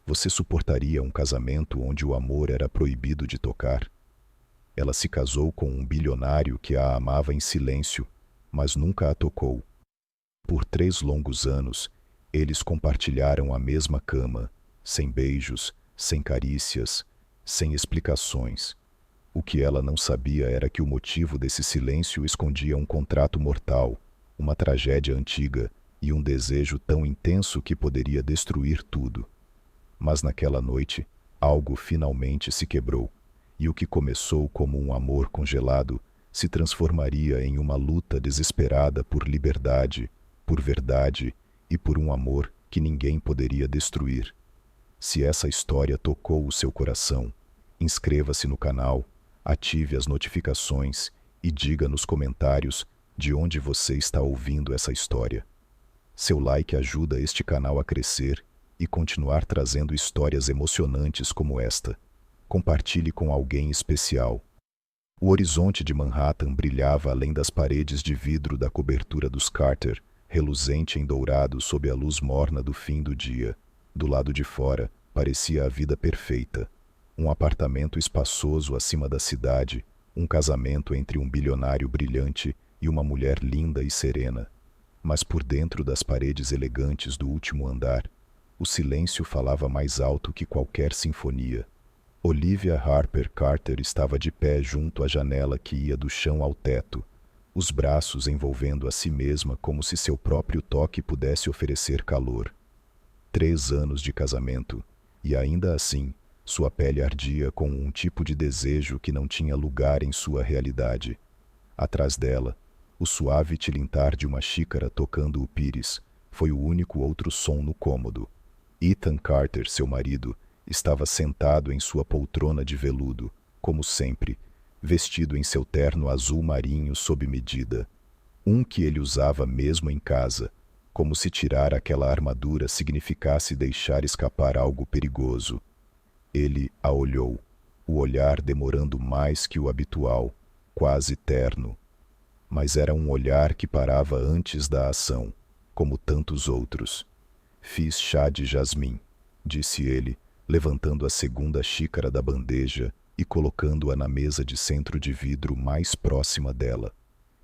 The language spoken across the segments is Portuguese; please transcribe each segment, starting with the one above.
Você suportaria um casamento onde o amor era proibido de tocar? Ela se casou com um bilionário que a amava em silêncio, mas nunca a tocou. Por 3 longos anos, eles compartilharam a mesma cama, sem beijos, sem carícias, sem explicações. O que ela não sabia era que o motivo desse silêncio escondia um contrato mortal, uma tragédia antiga e um desejo tão intenso que poderia destruir tudo. Mas naquela noite, algo finalmente se quebrou, e o que começou como um amor congelado se transformaria em uma luta desesperada por liberdade, por verdade e por um amor que ninguém poderia destruir. Se essa história tocou o seu coração, inscreva-se no canal, ative as notificações e diga nos comentários de onde você está ouvindo essa história. Seu like ajuda este canal a crescer e continuar trazendo histórias emocionantes como esta. Compartilhe com alguém especial. O horizonte de Manhattan brilhava além das paredes de vidro da cobertura dos Carter, reluzente em dourado sob a luz morna do fim do dia. Do lado de fora, parecia a vida perfeita. Um apartamento espaçoso acima da cidade, um casamento entre um bilionário brilhante e uma mulher linda e serena. Mas por dentro das paredes elegantes do último andar, o silêncio falava mais alto que qualquer sinfonia. Olivia Harper Carter estava de pé junto à janela que ia do chão ao teto, os braços envolvendo a si mesma como se seu próprio toque pudesse oferecer calor. 3 anos de casamento, e ainda assim, sua pele ardia com um tipo de desejo que não tinha lugar em sua realidade. Atrás dela, o suave tilintar de uma xícara tocando o pires foi o único outro som no cômodo. Ethan Carter, seu marido, estava sentado em sua poltrona de veludo, como sempre, vestido em seu terno azul marinho sob medida, um que ele usava mesmo em casa, como se tirar aquela armadura significasse deixar escapar algo perigoso. Ele a olhou, o olhar demorando mais que o habitual, quase terno. Mas era um olhar que parava antes da ação, como tantos outros. Fiz chá de jasmim, disse ele, levantando a segunda xícara da bandeja e colocando-a na mesa de centro de vidro mais próxima dela.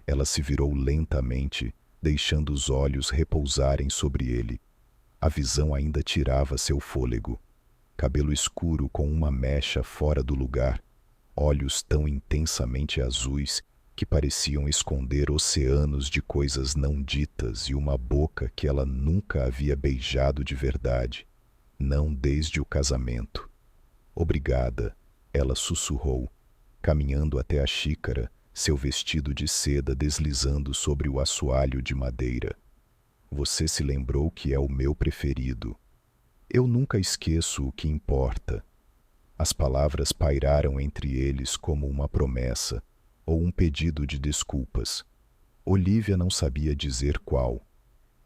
Ela se virou lentamente, deixando os olhos repousarem sobre ele. A visão ainda tirava seu fôlego. Cabelo escuro com uma mecha fora do lugar, olhos tão intensamente azuis que pareciam esconder oceanos de coisas não ditas e uma boca que ela nunca havia beijado de verdade, não desde o casamento. Obrigada, ela sussurrou, caminhando até a xícara, seu vestido de seda deslizando sobre o assoalho de madeira. Você se lembrou que é o meu preferido. Eu nunca esqueço o que importa. As palavras pairaram entre eles como uma promessa, ou um pedido de desculpas. Olivia não sabia dizer qual.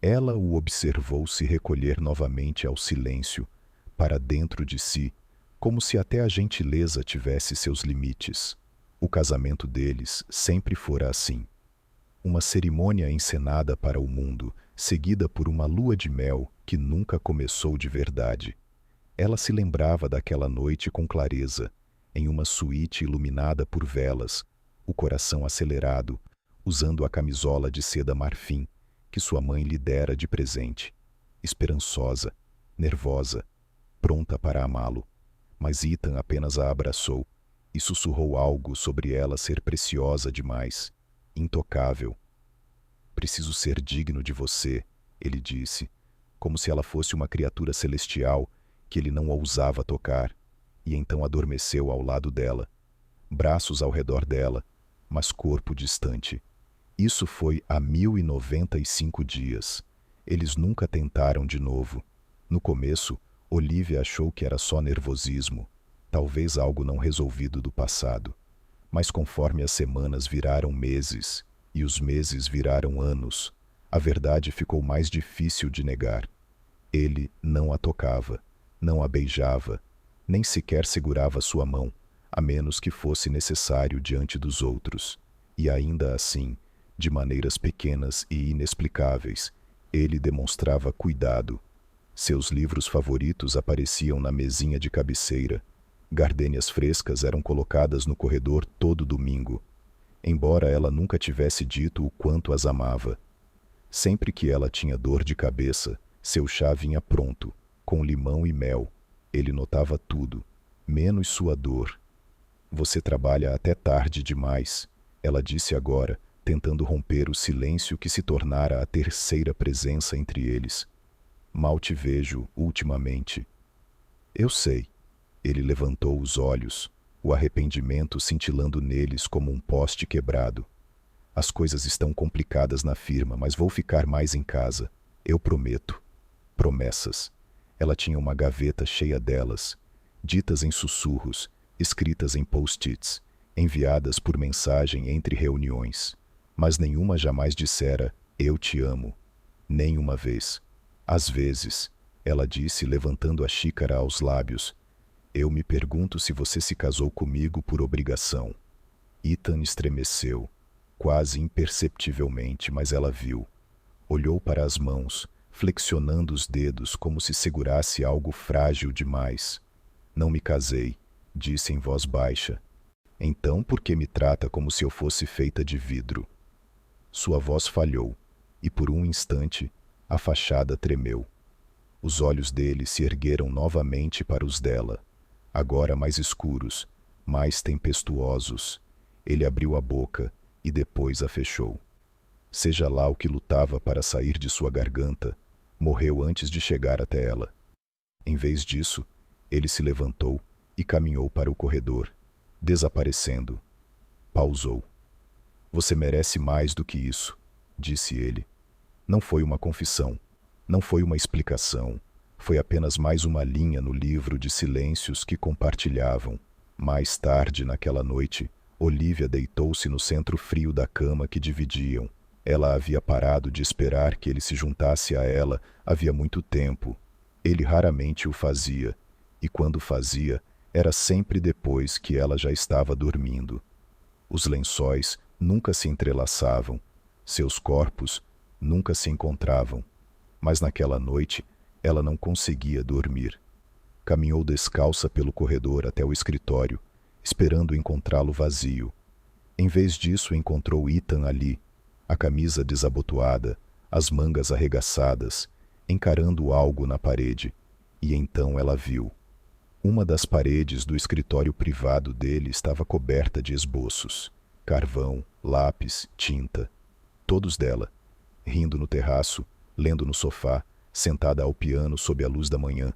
Ela o observou se recolher novamente ao silêncio, para dentro de si, como se até a gentileza tivesse seus limites. O casamento deles sempre fora assim. Uma cerimônia encenada para o mundo, seguida por uma lua de mel que nunca começou de verdade. Ela se lembrava daquela noite com clareza, em uma suíte iluminada por velas, o coração acelerado, usando a camisola de seda marfim que sua mãe lhe dera de presente, esperançosa, nervosa, pronta para amá-lo. Mas Ethan apenas a abraçou e sussurrou algo sobre ela ser preciosa demais, intocável. Preciso ser digno de você, ele disse, como se ela fosse uma criatura celestial que ele não ousava tocar, e então adormeceu ao lado dela, braços ao redor dela, mas corpo distante. Isso foi há 1095 dias. Eles nunca tentaram de novo. No começo, Olivia achou que era só nervosismo, talvez algo não resolvido do passado. Mas conforme as semanas viraram meses, e os meses viraram anos, a verdade ficou mais difícil de negar. Ele não a tocava, não a beijava, nem sequer segurava sua mão, a menos que fosse necessário diante dos outros. E ainda assim, de maneiras pequenas e inexplicáveis, ele demonstrava cuidado. Seus livros favoritos apareciam na mesinha de cabeceira. Gardênias frescas eram colocadas no corredor todo domingo, embora ela nunca tivesse dito o quanto as amava. Sempre que ela tinha dor de cabeça, seu chá vinha pronto, com limão e mel. Ele notava tudo, menos sua dor. Você trabalha até tarde demais, ela disse agora, tentando romper o silêncio que se tornara a terceira presença entre eles. Mal te vejo ultimamente. Eu sei. Ele levantou os olhos, o arrependimento cintilando neles como um poste quebrado. As coisas estão complicadas na firma, mas vou ficar mais em casa. Eu prometo. Promessas. Ela tinha uma gaveta cheia delas, ditas em sussurros, escritas em post-its, enviadas por mensagem entre reuniões. Mas nenhuma jamais dissera, eu te amo. Nem uma vez. Às vezes, ela disse levantando a xícara aos lábios, eu me pergunto se você se casou comigo por obrigação. Ethan estremeceu, quase imperceptivelmente, mas ela viu. Olhou para as mãos, flexionando os dedos como se segurasse algo frágil demais. Não me casei, disse em voz baixa. Então por que me trata como se eu fosse feita de vidro? Sua voz falhou, e por um instante, a fachada tremeu. Os olhos dele se ergueram novamente para os dela, agora mais escuros, mais tempestuosos. Ele abriu a boca e depois a fechou. Seja lá o que lutava para sair de sua garganta, morreu antes de chegar até ela. Em vez disso, ele se levantou e caminhou para o corredor, desaparecendo. Pausou. Você merece mais do que isso, disse ele. Não foi uma confissão, não foi uma explicação, foi apenas mais uma linha no livro de silêncios que compartilhavam. Mais tarde, naquela noite, Olivia deitou-se no centro frio da cama que dividiam. Ela havia parado de esperar que ele se juntasse a ela havia muito tempo. Ele raramente o fazia, e quando fazia, era sempre depois que ela já estava dormindo. Os lençóis nunca se entrelaçavam, seus corpos nunca se encontravam, mas naquela noite ela não conseguia dormir. Caminhou descalça pelo corredor até o escritório, esperando encontrá-lo vazio. Em vez disso, encontrou Ethan ali, a camisa desabotoada, as mangas arregaçadas, encarando algo na parede, e então ela viu. Uma das paredes do escritório privado dele estava coberta de esboços, carvão, lápis, tinta, todos dela, rindo no terraço, lendo no sofá, sentada ao piano sob a luz da manhã.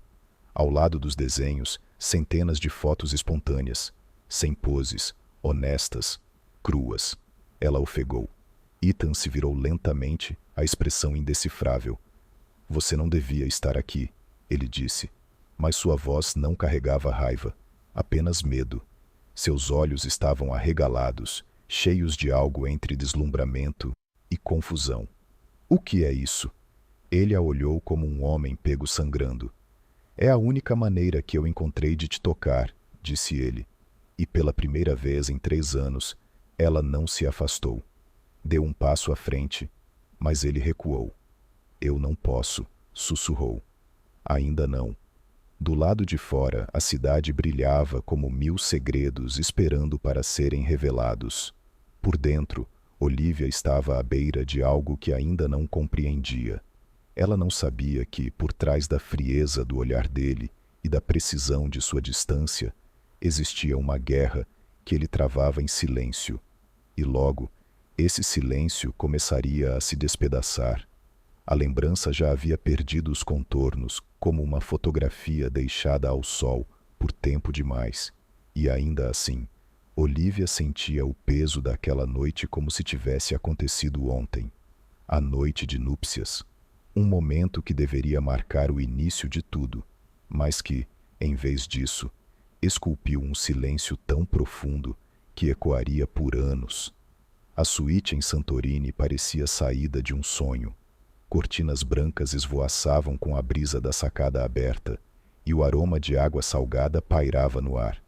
Ao lado dos desenhos, centenas de fotos espontâneas, sem poses, honestas, cruas. Ela ofegou. Ethan se virou lentamente, a expressão indecifrável. Você não devia estar aqui, ele disse, mas sua voz não carregava raiva, apenas medo. Seus olhos estavam arregalados, cheios de algo entre deslumbramento e confusão. O que é isso? Ele a olhou como um homem pego sangrando. É a única maneira que eu encontrei de te tocar, disse ele. E pela primeira vez em 3 anos, ela não se afastou. Deu um passo à frente, mas ele recuou. Eu não posso, sussurrou. Ainda não. Do lado de fora, a cidade brilhava como 1000 segredos esperando para serem revelados. Por dentro, Olivia estava à beira de algo que ainda não compreendia. Ela não sabia que, por trás da frieza do olhar dele e da precisão de sua distância, existia uma guerra que ele travava em silêncio. E logo, esse silêncio começaria a se despedaçar. A lembrança já havia perdido os contornos, como uma fotografia deixada ao sol por tempo demais. E ainda assim, Olivia sentia o peso daquela noite como se tivesse acontecido ontem. A noite de núpcias. Um momento que deveria marcar o início de tudo, mas que, em vez disso, esculpiu um silêncio tão profundo que ecoaria por anos. A suíte em Santorini parecia saída de um sonho. Cortinas brancas esvoaçavam com a brisa da sacada aberta, e o aroma de água salgada pairava no ar.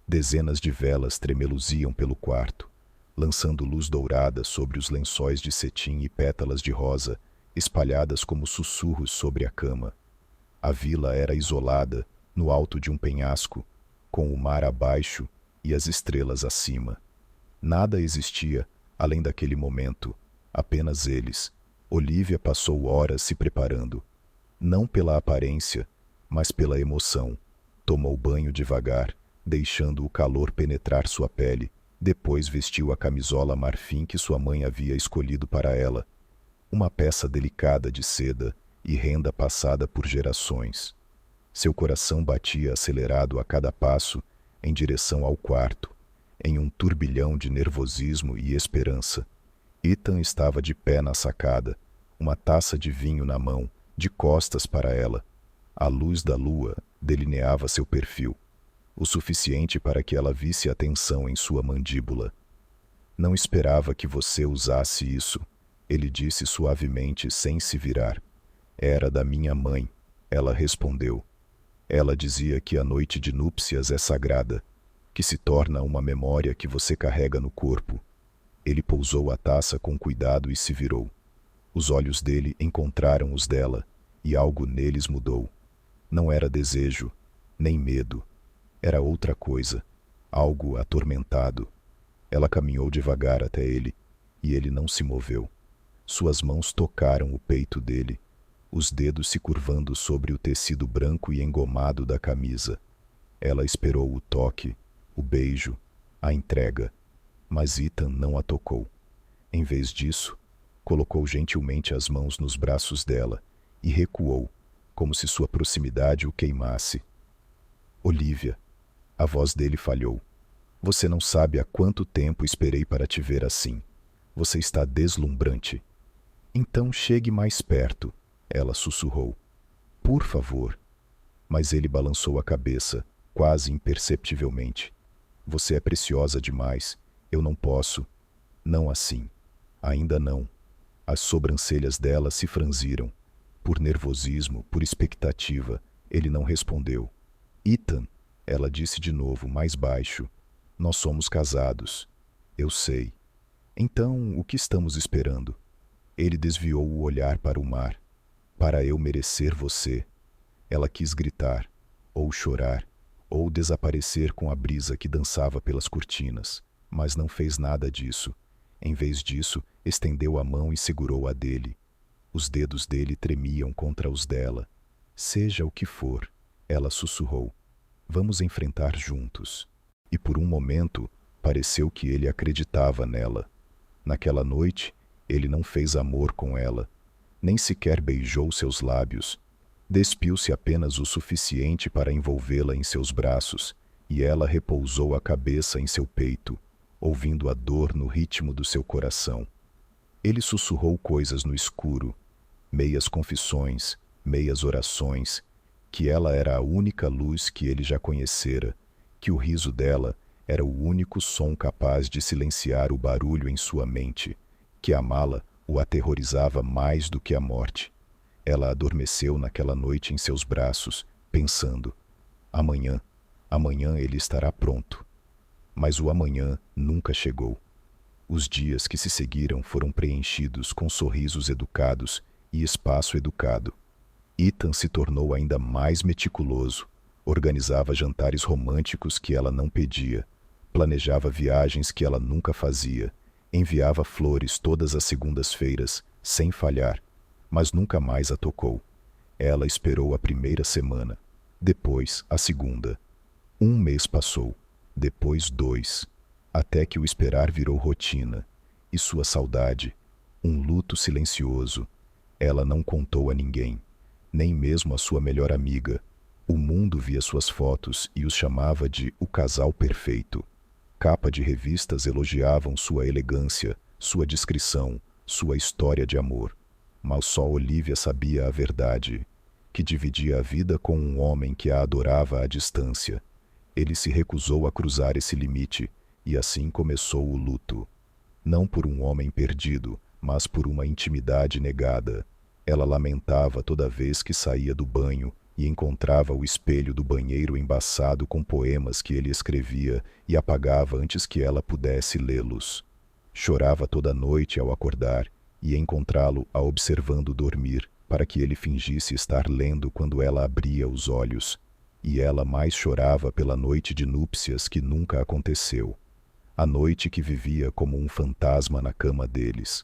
Dezenas de velas tremeluziam pelo quarto, lançando luz dourada sobre os lençóis de cetim e pétalas de rosa, espalhadas como sussurros sobre a cama. A vila era isolada, no alto de um penhasco, com o mar abaixo e as estrelas acima. Nada existia além daquele momento, apenas eles. Olivia passou horas se preparando, não pela aparência, mas pela emoção. Tomou banho devagar, deixando o calor penetrar sua pele. Depois vestiu a camisola marfim que sua mãe havia escolhido para ela, uma peça delicada de seda e renda passada por gerações. Seu coração batia acelerado a cada passo em direção ao quarto, em um turbilhão de nervosismo e esperança. Ethan estava de pé na sacada, uma taça de vinho na mão, de costas para ela. A luz da lua delineava seu perfil, o suficiente para que ela visse a tensão em sua mandíbula. Não esperava que você usasse isso, ele disse suavemente sem se virar. Era da minha mãe, ela respondeu. Ela dizia que a noite de núpcias é sagrada, que se torna uma memória que você carrega no corpo. Ele pousou a taça com cuidado e se virou. Os olhos dele encontraram os dela, e algo neles mudou. Não era desejo, nem medo. Era outra coisa, algo atormentado. Ela caminhou devagar até ele, e ele não se moveu. Suas mãos tocaram o peito dele, os dedos se curvando sobre o tecido branco e engomado da camisa. Ela esperou o toque, o beijo, a entrega, mas Ethan não a tocou. Em vez disso, colocou gentilmente as mãos nos braços dela e recuou, como se sua proximidade o queimasse. Olivia, a voz dele falhou. Você não sabe há quanto tempo esperei para te ver assim. Você está deslumbrante. Então chegue mais perto, ela sussurrou. Por favor. Mas ele balançou a cabeça, quase imperceptivelmente. Você é preciosa demais. Eu não posso. Não assim. Ainda não. As sobrancelhas dela se franziram. Por nervosismo, por expectativa, ele não respondeu. Ethan, ela disse de novo, mais baixo. Nós somos casados. Eu sei. Então, o que estamos esperando? Ele desviou o olhar para o mar. Para eu merecer você. Ela quis gritar, ou chorar, ou desaparecer com a brisa que dançava pelas cortinas, mas não fez nada disso. Em vez disso, estendeu a mão e segurou a dele. Os dedos dele tremiam contra os dela. Seja o que for, ela sussurrou. Vamos enfrentar juntos. E por um momento, pareceu que ele acreditava nela. Naquela noite, ele não fez amor com ela, nem sequer beijou seus lábios. Despiu-se apenas o suficiente para envolvê-la em seus braços, e ela repousou a cabeça em seu peito, ouvindo a dor no ritmo do seu coração. Ele sussurrou coisas no escuro, meias confissões, meias orações, que ela era a única luz que ele já conhecera, que o riso dela era o único som capaz de silenciar o barulho em sua mente, que amá-la o aterrorizava mais do que a morte. Ela adormeceu naquela noite em seus braços, pensando, amanhã ele estará pronto. Mas o amanhã nunca chegou. Os dias que se seguiram foram preenchidos com sorrisos educados e espaço educado. Ethan se tornou ainda mais meticuloso, organizava jantares românticos que ela não pedia, planejava viagens que ela nunca fazia, enviava flores todas as segundas-feiras, sem falhar, mas nunca mais a tocou. Ela esperou a primeira semana, depois a segunda. 1 mês passou, depois 2, até que o esperar virou rotina, e sua saudade, um luto silencioso. Ela não contou a ninguém, nem mesmo a sua melhor amiga. O mundo via suas fotos e os chamava de o casal perfeito. Capa de revistas elogiavam sua elegância, sua discrição, sua história de amor. Mas só Olivia sabia a verdade, que dividia a vida com um homem que a adorava à distância. Ele se recusou a cruzar esse limite, e assim começou o luto. Não por um homem perdido, mas por uma intimidade negada. Ela lamentava toda vez que saía do banho e encontrava o espelho do banheiro embaçado com poemas que ele escrevia e apagava antes que ela pudesse lê-los. Chorava toda noite ao acordar e encontrá-lo a observando dormir, para que ele fingisse estar lendo quando ela abria os olhos, e ela mais chorava pela noite de núpcias que nunca aconteceu. A noite que vivia como um fantasma na cama deles.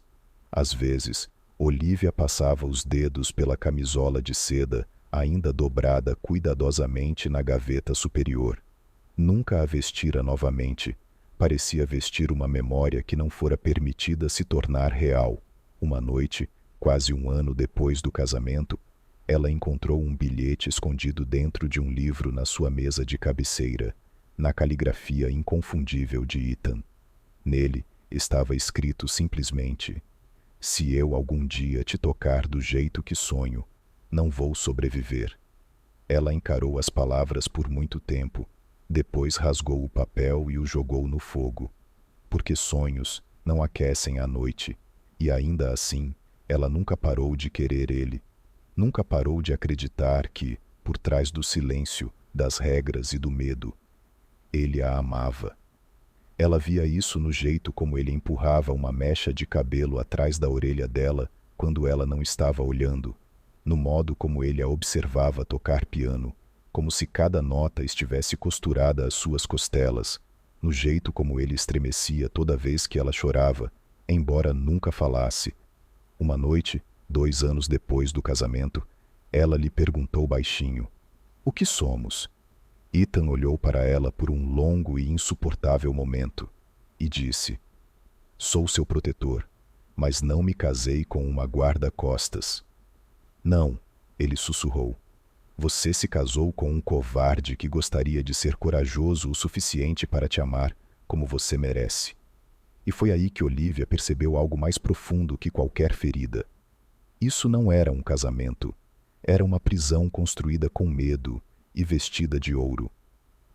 Às vezes, Olivia passava os dedos pela camisola de seda, ainda dobrada cuidadosamente na gaveta superior. Nunca a vestira novamente. Parecia vestir uma memória que não fora permitida se tornar real. Uma noite, quase um ano depois do casamento, ela encontrou um bilhete escondido dentro de um livro na sua mesa de cabeceira, na caligrafia inconfundível de Ethan. Nele estava escrito simplesmente: "Se eu algum dia te tocar do jeito que sonho, não vou sobreviver." Ela encarou as palavras por muito tempo, depois rasgou o papel e o jogou no fogo. Porque sonhos não aquecem à noite, e ainda assim, ela nunca parou de querer ele. Nunca parou de acreditar que, por trás do silêncio, das regras e do medo, ele a amava. Ela via isso no jeito como ele empurrava uma mecha de cabelo atrás da orelha dela quando ela não estava olhando, no modo como ele a observava tocar piano, como se cada nota estivesse costurada às suas costelas, no jeito como ele estremecia toda vez que ela chorava, embora nunca falasse. Uma noite, 2 anos depois do casamento, ela lhe perguntou baixinho: "O que somos?" Ethan olhou para ela por um longo e insuportável momento e disse: "Sou seu protetor, mas não me casei com uma guarda-costas." "Não," ele sussurrou. "Você se casou com um covarde que gostaria de ser corajoso o suficiente para te amar como você merece." E foi aí que Olivia percebeu algo mais profundo que qualquer ferida. Isso não era um casamento. Era uma prisão construída com medo e vestida de ouro.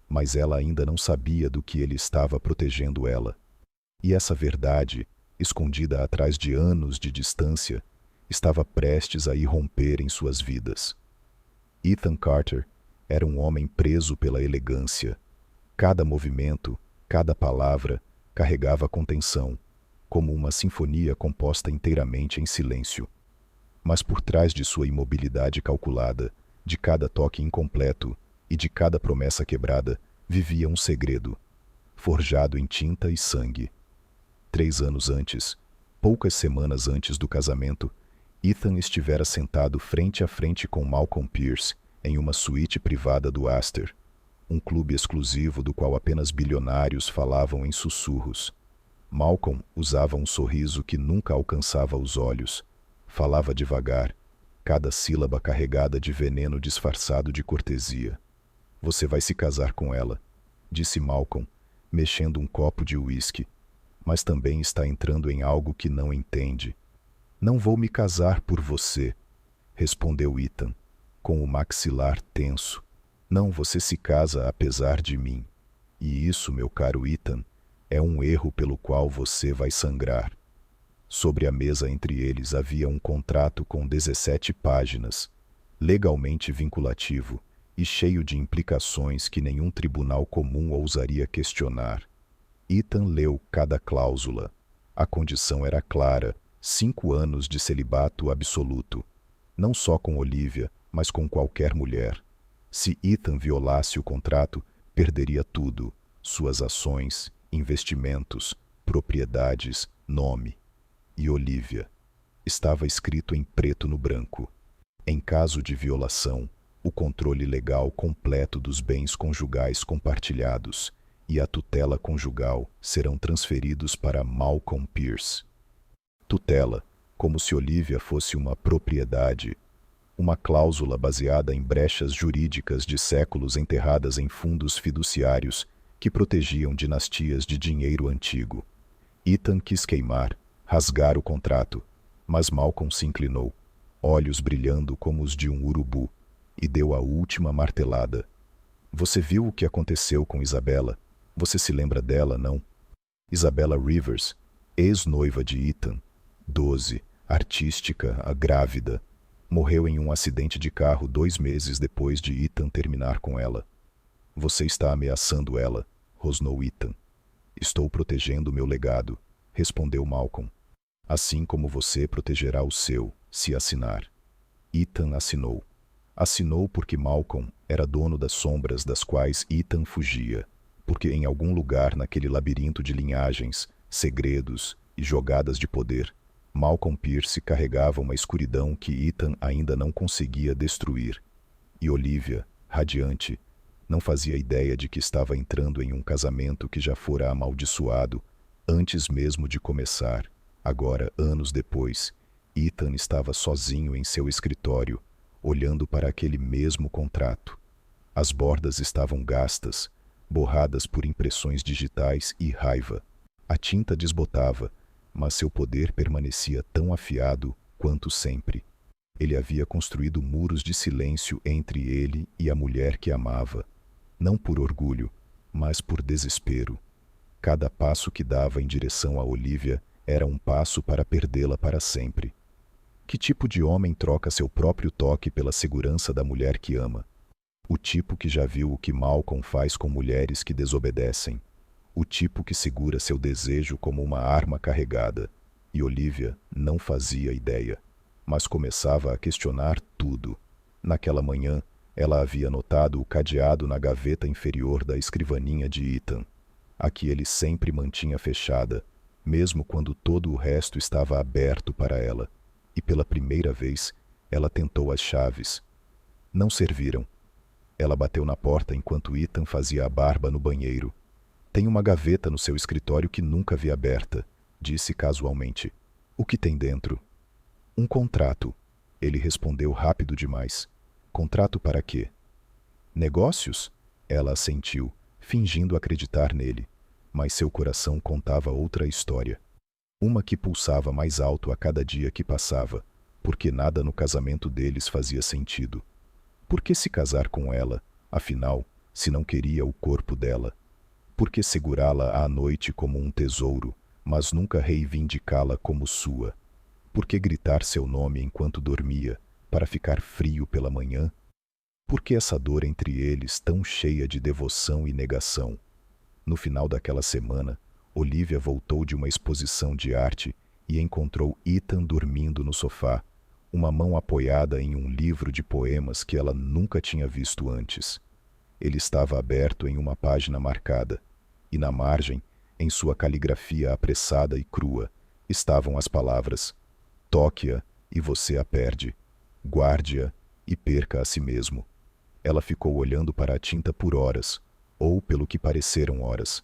Mas ela ainda não sabia do que ele estava protegendo ela. E essa verdade, escondida atrás de anos de distância, estava prestes a irromper em suas vidas. Ethan Carter era um homem preso pela elegância. Cada movimento, cada palavra, carregava contenção, como uma sinfonia composta inteiramente em silêncio. Mas por trás de sua imobilidade calculada, de cada toque incompleto e de cada promessa quebrada, vivia um segredo, forjado em tinta e sangue. 3 anos antes, poucas semanas antes do casamento, Ethan estivera sentado frente a frente com Malcolm Pierce em uma suíte privada do Astor, um clube exclusivo do qual apenas bilionários falavam em sussurros. Malcolm usava um sorriso que nunca alcançava os olhos. Falava devagar, cada sílaba carregada de veneno disfarçado de cortesia. "Você vai se casar com ela", disse Malcolm, mexendo um copo de uísque, "mas também está entrando em algo que não entende." "Não vou me casar por você", respondeu Ethan, com o maxilar tenso. "Não, você se casa apesar de mim. E isso, meu caro Ethan, é um erro pelo qual você vai sangrar." Sobre a mesa entre eles havia um contrato com 17 páginas, legalmente vinculativo e cheio de implicações que nenhum tribunal comum ousaria questionar. Ethan leu cada cláusula. A condição era clara: 5 anos de celibato absoluto. Não só com Olivia, mas com qualquer mulher. Se Ethan violasse o contrato, perderia tudo: suas ações, investimentos, propriedades, nome. E Olivia. Estava escrito em preto no branco. Em caso de violação, o controle legal completo dos bens conjugais compartilhados e a tutela conjugal serão transferidos para Malcolm Pierce. Tutela, como se Olivia fosse uma propriedade, uma cláusula baseada em brechas jurídicas de séculos enterradas em fundos fiduciários que protegiam dinastias de dinheiro antigo. Ethan quis queimar, rasgar o contrato, mas Malcolm se inclinou, olhos brilhando como os de um urubu, e deu a última martelada. "Você viu o que aconteceu com Isabella? Você se lembra dela, não?" Isabella Rivers, ex-noiva de Ethan, 12, artística, grávida, morreu em um acidente de carro 2 meses depois de Ethan terminar com ela. "Você está ameaçando ela", rosnou Ethan. "Estou protegendo meu legado", respondeu Malcolm. "Assim como você protegerá o seu, se assinar." Ethan assinou. Assinou porque Malcolm era dono das sombras das quais Ethan fugia, porque em algum lugar naquele labirinto de linhagens, segredos e jogadas de poder, Malcolm Pierce carregava uma escuridão que Ethan ainda não conseguia destruir. E Olivia, radiante, não fazia ideia de que estava entrando em um casamento que já fora amaldiçoado antes mesmo de começar. Agora, anos depois, Ethan estava sozinho em seu escritório, olhando para aquele mesmo contrato. As bordas estavam gastas, borradas por impressões digitais e raiva. A tinta desbotava, mas seu poder permanecia tão afiado quanto sempre. Ele havia construído muros de silêncio entre ele e a mulher que amava, não por orgulho, mas por desespero. Cada passo que dava em direção a Olivia era um passo para perdê-la para sempre. Que tipo de homem troca seu próprio toque pela segurança da mulher que ama? O tipo que já viu o que Malcolm faz com mulheres que desobedecem. O tipo que segura seu desejo como uma arma carregada. E Olivia não fazia ideia, mas começava a questionar tudo. Naquela manhã, ela havia notado o cadeado na gaveta inferior da escrivaninha de Ethan, a que ele sempre mantinha fechada, mesmo quando todo o resto estava aberto para ela. E pela primeira vez, ela tentou as chaves. Não serviram. Ela bateu na porta enquanto Ethan fazia a barba no banheiro. Tem uma gaveta no seu escritório que nunca vi aberta, disse casualmente. O que tem dentro? Um contrato. Ele respondeu rápido demais. Contrato para quê? Negócios? Ela assentiu, fingindo acreditar nele, mas seu coração contava outra história. Uma que pulsava mais alto a cada dia que passava, porque nada no casamento deles fazia sentido. Por que se casar com ela, afinal, se não queria o corpo dela? Por que segurá-la à noite como um tesouro, mas nunca reivindicá-la como sua? Por que gritar seu nome enquanto dormia, para ficar frio pela manhã? Por que essa dor entre eles tão cheia de devoção e negação? No final daquela semana, Olivia voltou de uma exposição de arte e encontrou Ethan dormindo no sofá, uma mão apoiada em um livro de poemas que ela nunca tinha visto antes. Ele estava aberto em uma página marcada, e na margem, em sua caligrafia apressada e crua, estavam as palavras: toque-a e você a perde, guarde-a e perca a si mesmo. Ela ficou olhando para a tinta por horas, ou pelo que pareceram horas.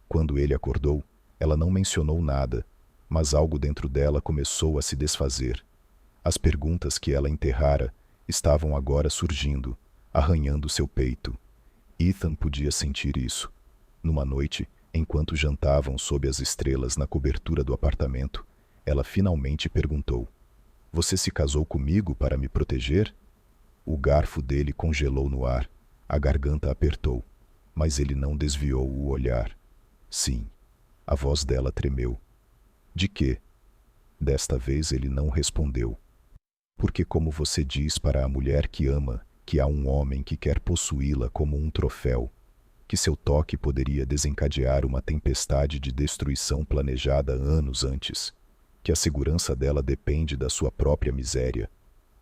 Quando ele acordou, ela não mencionou nada, mas algo dentro dela começou a se desfazer. As perguntas que ela enterrara estavam agora surgindo, arranhando seu peito. Ethan podia sentir isso. Numa noite, enquanto jantavam sob as estrelas na cobertura do apartamento, ela finalmente perguntou: Você se casou comigo para me proteger? O garfo dele congelou no ar, a garganta apertou, mas ele não desviou o olhar. Sim, a voz dela tremeu. De quê? Desta vez ele não respondeu. Porque como você diz para a mulher que ama, que há um homem que quer possuí-la como um troféu, que seu toque poderia desencadear uma tempestade de destruição planejada anos antes, que a segurança dela depende da sua própria miséria.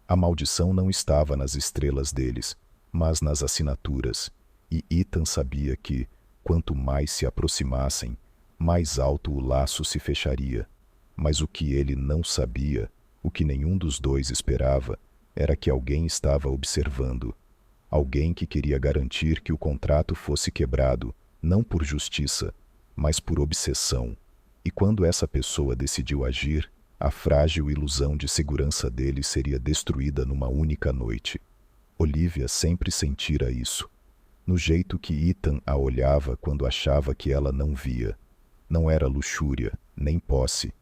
A maldição não estava nas estrelas deles, mas nas assinaturas, e Ethan sabia que, quanto mais se aproximassem, mais alto o laço se fecharia. Mas o que ele não sabia, o que nenhum dos dois esperava, era que alguém estava observando. Alguém que queria garantir que o contrato fosse quebrado, não por justiça, mas por obsessão. E quando essa pessoa decidiu agir, a frágil ilusão de segurança dele seria destruída numa única noite. Olivia sempre sentira isso, no jeito que Ethan a olhava quando achava que ela não via. Não era luxúria, nem posse.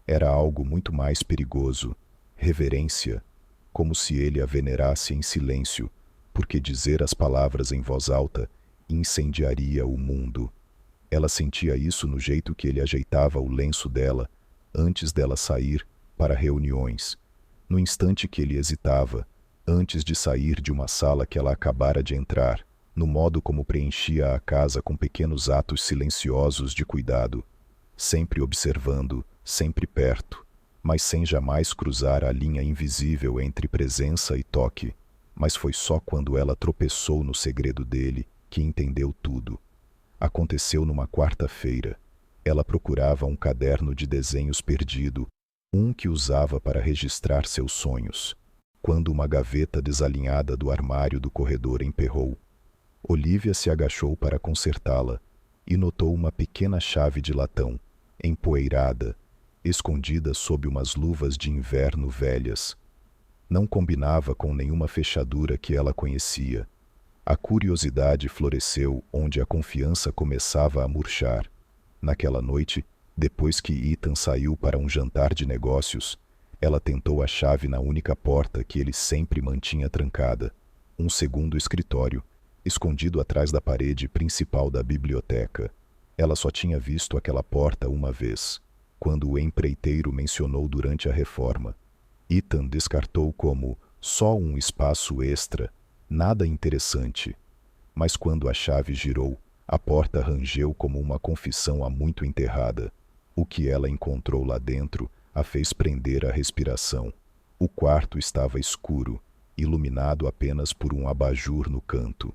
Era algo muito mais perigoso, reverência, como se ele a venerasse em silêncio, porque dizer as palavras em voz alta incendiaria o mundo. Ela sentia isso no jeito que ele ajeitava o lenço dela, antes dela sair para reuniões, no instante que ele hesitava, antes de sair de uma sala que ela acabara de entrar, no modo como preenchia a casa com pequenos atos silenciosos de cuidado, sempre observando, sempre perto, mas sem jamais cruzar a linha invisível entre presença e toque. Mas foi só quando ela tropeçou no segredo dele que entendeu tudo. Aconteceu numa quarta-feira. Ela procurava um caderno de desenhos perdido, um que usava para registrar seus sonhos, quando uma gaveta desalinhada do armário do corredor emperrou. Olivia se agachou para consertá-la e notou uma pequena chave de latão, empoeirada, escondida sob umas luvas de inverno velhas. Não combinava com nenhuma fechadura que ela conhecia. A curiosidade floresceu onde a confiança começava a murchar. Naquela noite, depois que Ethan saiu para um jantar de negócios, ela tentou a chave na única porta que ele sempre mantinha trancada, um segundo escritório, escondido atrás da parede principal da biblioteca. Ela só tinha visto aquela porta uma vez, quando o empreiteiro mencionou durante a reforma. Ethan descartou como só um espaço extra, nada interessante. Mas quando a chave girou, a porta rangeu como uma confissão há muito enterrada. O que ela encontrou lá dentro a fez prender a respiração. O quarto estava escuro, iluminado apenas por um abajur no canto.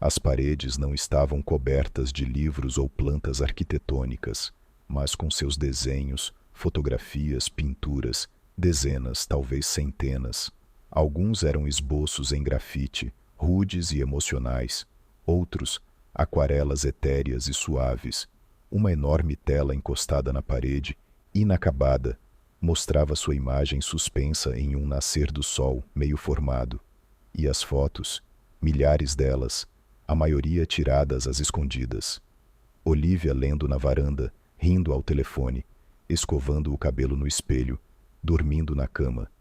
As paredes não estavam cobertas de livros ou plantas arquitetônicas, mas com seus desenhos, fotografias, pinturas, dezenas, talvez centenas. Alguns eram esboços em grafite, rudes e emocionais. Outros, aquarelas etéreas e suaves. Uma enorme tela encostada na parede, inacabada, mostrava sua imagem suspensa em um nascer do sol meio formado. E as fotos, milhares delas, a maioria tiradas às escondidas. Olivia lendo na varanda, rindo ao telefone, escovando o cabelo no espelho, dormindo na cama.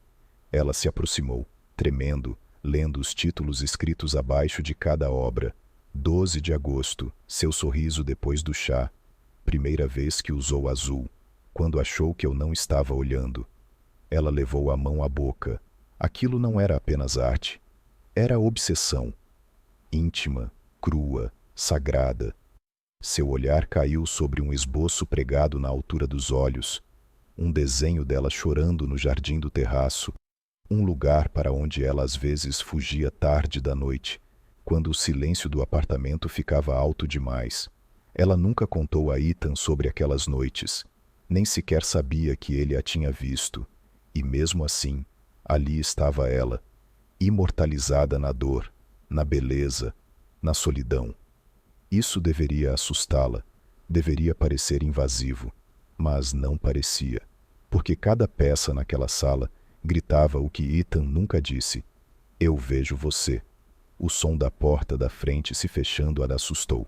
Ela se aproximou, tremendo, lendo os títulos escritos abaixo de cada obra. 12 de agosto, seu sorriso depois do chá. Primeira vez que usou azul, quando achou que eu não estava olhando. Ela levou a mão à boca. Aquilo não era apenas arte. Era obsessão. Íntima, crua, sagrada. Seu olhar caiu sobre um esboço pregado na altura dos olhos. Um desenho dela chorando no jardim do terraço. Um lugar para onde ela às vezes fugia tarde da noite, quando o silêncio do apartamento ficava alto demais. Ela nunca contou a Ethan sobre aquelas noites. Nem sequer sabia que ele a tinha visto. E mesmo assim, ali estava ela, imortalizada na dor, na beleza, na solidão. Isso deveria assustá-la, deveria parecer invasivo, mas não parecia, porque cada peça naquela sala gritava o que Ethan nunca disse: "Eu vejo você." O som da porta da frente se fechando a assustou.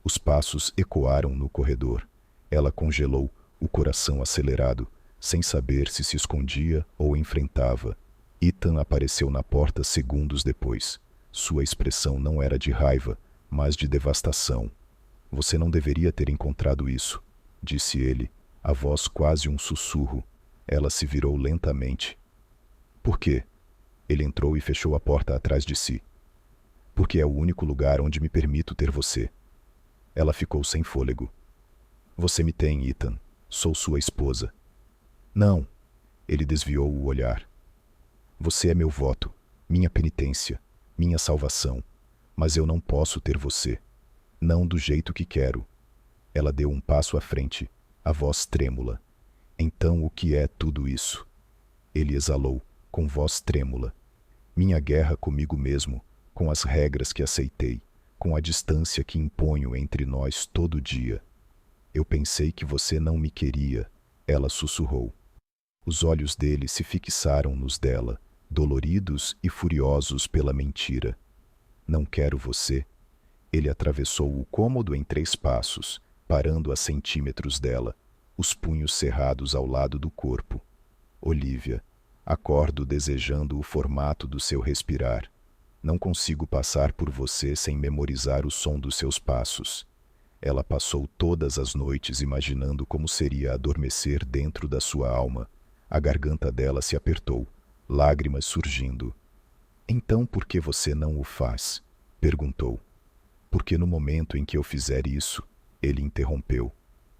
Os passos ecoaram no corredor. Ela congelou, o coração acelerado, sem saber se escondia ou enfrentava. Ethan apareceu na porta segundos depois. Sua expressão não era de raiva, mas de devastação. "Você não deveria ter encontrado isso", disse ele, a voz quase um sussurro. Ela se virou lentamente. "Por quê?" Ele entrou e fechou a porta atrás de si. "Porque é o único lugar onde me permito ter você." Ela ficou sem fôlego. "Você me tem, Ethan. Sou sua esposa." "Não." Ele desviou o olhar. "Você é meu voto, minha penitência, minha salvação. Mas eu não posso ter você. Não do jeito que quero." Ela deu um passo à frente, a voz trêmula. "Então o que é tudo isso?" Ele exalou, com voz trêmula. "Minha guerra comigo mesmo, com as regras que aceitei, com a distância que imponho entre nós todo dia." "Eu pensei que você não me queria", ela sussurrou. Os olhos dele se fixaram nos dela, doloridos e furiosos pela mentira. "Não quero você." Ele atravessou o cômodo em 3 passos, parando a centímetros dela, os punhos cerrados ao lado do corpo. "Olivia, acordo desejando o formato do seu respirar. Não consigo passar por você sem memorizar o som dos seus passos." Ela passou todas as noites imaginando como seria adormecer dentro da sua alma. A garganta dela se apertou, lágrimas surgindo. "Então por que você não o faz?" perguntou. "Porque no momento em que eu fizer isso," ele interrompeu,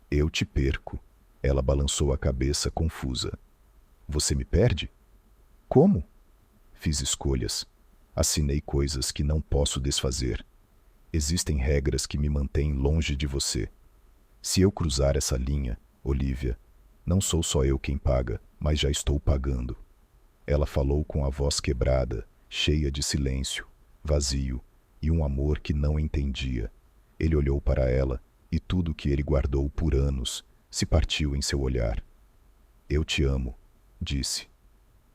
"eu te perco." Ela balançou a cabeça confusa. Você me perde? Como? Fiz escolhas. Assinei coisas que não posso desfazer. Existem regras que me mantêm longe de você. Se eu cruzar essa linha, Olivia, não sou só eu quem paga, mas já estou pagando. Ela falou com a voz quebrada, cheia de silêncio, vazio e um amor que não entendia. Ele olhou para ela e tudo que ele guardou por anos se partiu em seu olhar. Eu te amo, disse.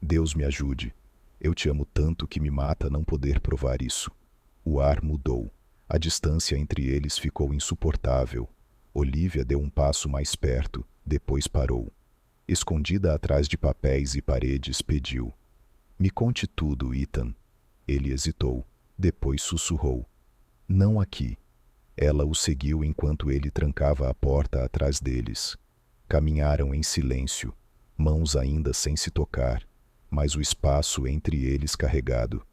Deus me ajude. Eu te amo tanto que me mata não poder provar isso. O ar mudou. A distância entre eles ficou insuportável. Olivia deu um passo mais perto, depois parou. Escondida atrás de papéis e paredes, pediu: Me conte tudo, Ethan. Ele hesitou, depois sussurrou: Não aqui. Ela o seguiu enquanto ele trancava a porta atrás deles. Caminharam em silêncio, mãos ainda sem se tocar, mas o espaço entre eles carregado.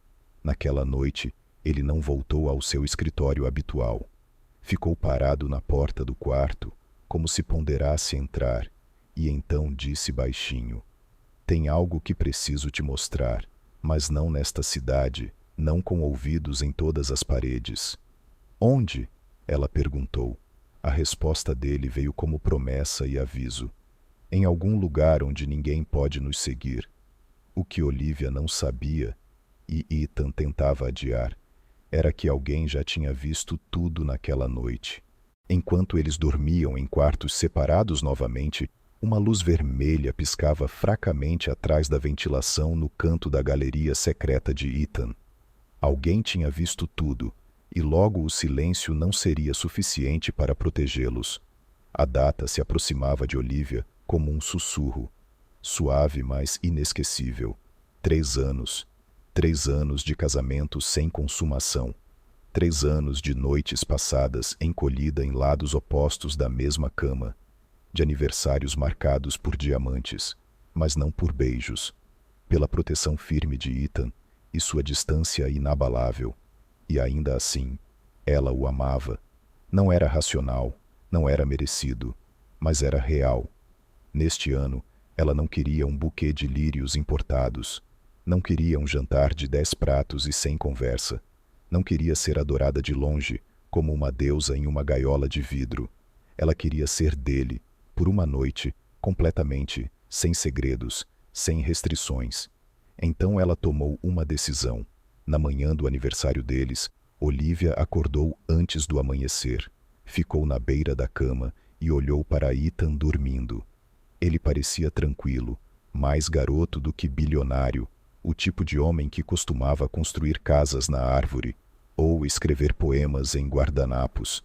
Naquela noite, ele não voltou ao seu escritório habitual. Ficou parado na porta do quarto, como se ponderasse entrar, e então disse baixinho: Tem algo que preciso te mostrar, mas não nesta cidade, não com ouvidos em todas as paredes. Onde? Ela perguntou. A resposta dele veio como promessa e aviso. Em algum lugar onde ninguém pode nos seguir. O que Olivia não sabia, e Ethan tentava adiar, era que alguém já tinha visto tudo naquela noite. Enquanto eles dormiam em quartos separados novamente, uma luz vermelha piscava fracamente atrás da ventilação no canto da galeria secreta de Ethan. Alguém tinha visto tudo, e logo o silêncio não seria suficiente para protegê-los. A data se aproximava de Olivia como um sussurro, suave mas inesquecível. 3 anos. 3 anos de casamento sem consumação. 3 anos de noites passadas encolhida em lados opostos da mesma cama. De aniversários marcados por diamantes, mas não por beijos. Pela proteção firme de Ethan e sua distância inabalável. E ainda assim, ela o amava. Não era racional, não era merecido, mas era real. Neste ano, ela não queria um buquê de lírios importados. Não queria um jantar de 10 pratos e sem conversa. Não queria ser adorada de longe, como uma deusa em uma gaiola de vidro. Ela queria ser dele, por uma noite, completamente, sem segredos, sem restrições. Então ela tomou uma decisão. Na manhã do aniversário deles, Olivia acordou antes do amanhecer. Ficou na beira da cama e olhou para Ethan dormindo. Ele parecia tranquilo, mais garoto do que bilionário, o tipo de homem que costumava construir casas na árvore ou escrever poemas em guardanapos.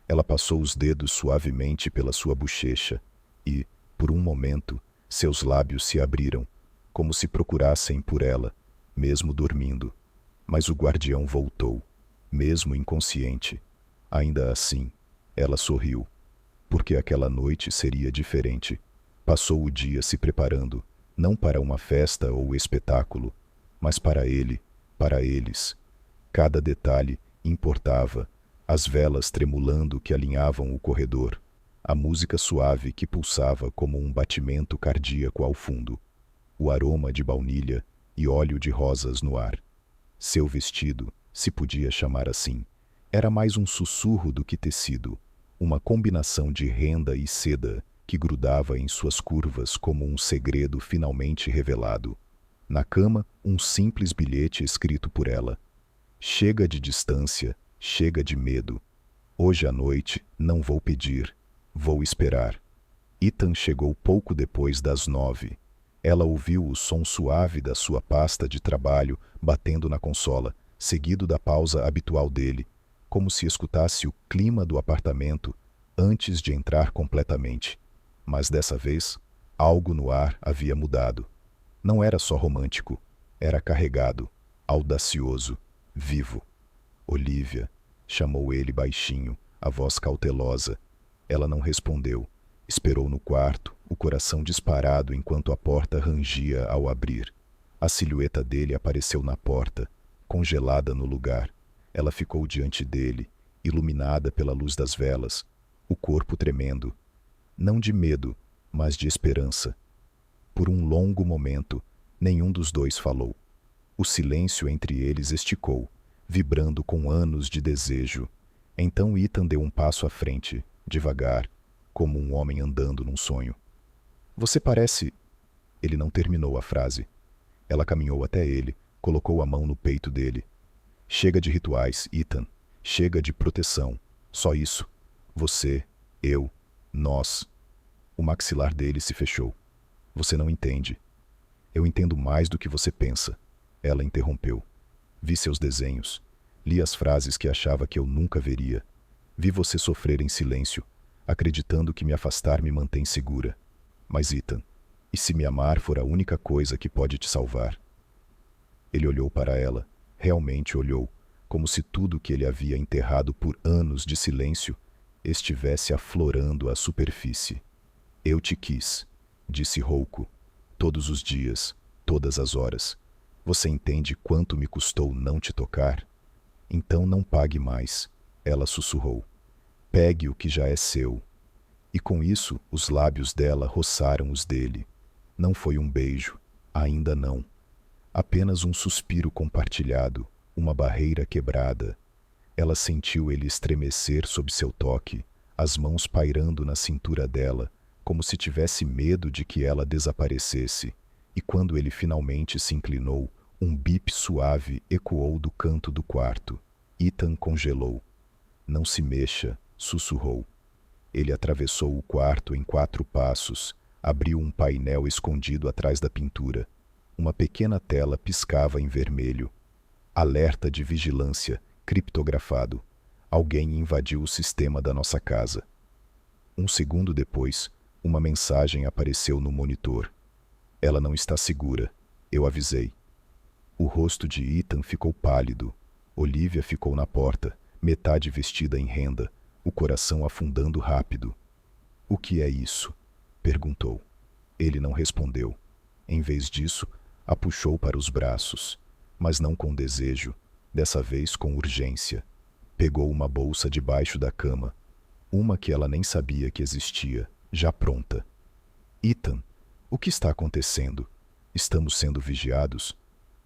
Ela passou os dedos suavemente pela sua bochecha e, por um momento, seus lábios se abriram, como se procurassem por ela, mesmo dormindo. Mas o guardião voltou, mesmo inconsciente. Ainda assim, ela sorriu, porque aquela noite seria diferente. Passou o dia se preparando, não para uma festa ou espetáculo, mas para ele, para eles. Cada detalhe importava, as velas tremulando que alinhavam o corredor, a música suave que pulsava como um batimento cardíaco ao fundo, o aroma de baunilha e óleo de rosas no ar. Seu vestido, se podia chamar assim, era mais um sussurro do que tecido, uma combinação de renda e seda que grudava em suas curvas como um segredo finalmente revelado. Na cama, um simples bilhete escrito por ela. Chega de distância, chega de medo. Hoje à noite não vou pedir, vou esperar. Ethan chegou pouco depois das 9. Ela ouviu o som suave da sua pasta de trabalho batendo na consola, seguido da pausa habitual dele, como se escutasse o clima do apartamento antes de entrar completamente. Mas dessa vez, algo no ar havia mudado. Não era só romântico, era carregado, audacioso, vivo. Olivia, chamou ele baixinho, a voz cautelosa. Ela não respondeu. Esperou no quarto, o coração disparado enquanto a porta rangia ao abrir. A silhueta dele apareceu na porta, congelada no lugar. Ela ficou diante dele, iluminada pela luz das velas, o corpo tremendo. Não de medo, mas de esperança. Por um longo momento, nenhum dos dois falou. O silêncio entre eles esticou, vibrando com anos de desejo. Então Ethan deu um passo à frente, devagar, como um homem andando num sonho. Você parece... Ele não terminou a frase. Ela caminhou até ele, colocou a mão no peito dele. Chega de rituais, Ethan. Chega de proteção. Só isso. Você, eu, nós. O maxilar dele se fechou. Você não entende. Eu entendo mais do que você pensa. Ela interrompeu. Vi seus desenhos. Li as frases que achava que eu nunca veria. Vi você sofrer em silêncio, acreditando que me afastar me mantém segura. Mas, Ethan, e se me amar for a única coisa que pode te salvar? Ele olhou para ela, realmente olhou, como se tudo que ele havia enterrado por anos de silêncio estivesse aflorando à superfície. Eu te quis, disse rouco, todos os dias, todas as horas. Você entende quanto me custou não te tocar? Então não pague mais, ela sussurrou. Pegue o que já é seu. E com isso, os lábios dela roçaram os dele. Não foi um beijo, ainda não. Apenas um suspiro compartilhado, uma barreira quebrada. Ela sentiu ele estremecer sob seu toque, as mãos pairando na cintura dela, como se tivesse medo de que ela desaparecesse. E quando ele finalmente se inclinou, um bip suave ecoou do canto do quarto. Ethan congelou. Não se mexa, sussurrou. Ele atravessou o quarto em 4 passos, abriu um painel escondido atrás da pintura. Uma pequena tela piscava em vermelho. Alerta de vigilância, criptografado. Alguém invadiu o sistema da nossa casa. Um segundo depois, uma mensagem apareceu no monitor. Ela não está segura, eu avisei. O rosto de Ethan ficou pálido. Olivia ficou na porta, metade vestida em renda, o coração afundando rápido. O que é isso? Perguntou. Ele não respondeu. Em vez disso, a puxou para os braços, mas não com desejo, dessa vez com urgência. Pegou uma bolsa debaixo da cama, uma que ela nem sabia que existia, já pronta. Ethan, o que está acontecendo? Estamos sendo vigiados?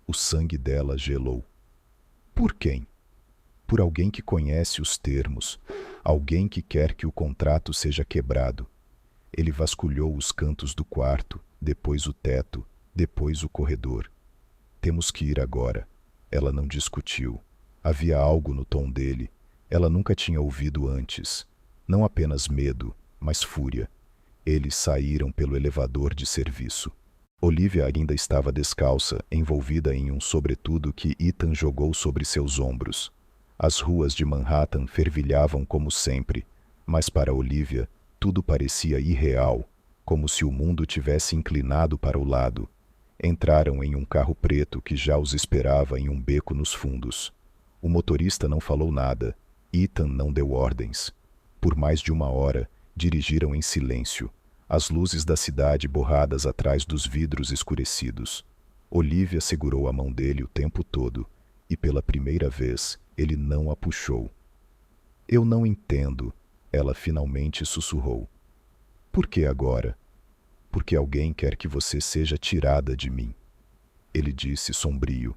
O sangue dela gelou. Por quem? Por alguém que conhece os termos, alguém que quer que o contrato seja quebrado. Ele vasculhou os cantos do quarto, depois o teto, depois o corredor. Temos que ir agora. Ela não discutiu. Havia algo no tom dele. Ela nunca tinha ouvido antes. Não apenas medo, mas fúria. Eles saíram pelo elevador de serviço. Olivia ainda estava descalça, envolvida em um sobretudo que Ethan jogou sobre seus ombros. As ruas de Manhattan fervilhavam como sempre, mas para Olivia tudo parecia irreal, como se o mundo tivesse inclinado para o lado. Entraram em um carro preto que já os esperava em um beco nos fundos. O motorista não falou nada. Ethan não deu ordens. Por mais de 1 hora, dirigiram em silêncio, as luzes da cidade borradas atrás dos vidros escurecidos. Olivia segurou a mão dele o tempo todo, e pela primeira vez, ele não a puxou. Eu não entendo, ela finalmente sussurrou. Por que agora? Porque alguém quer que você seja tirada de mim. Ele disse sombrio.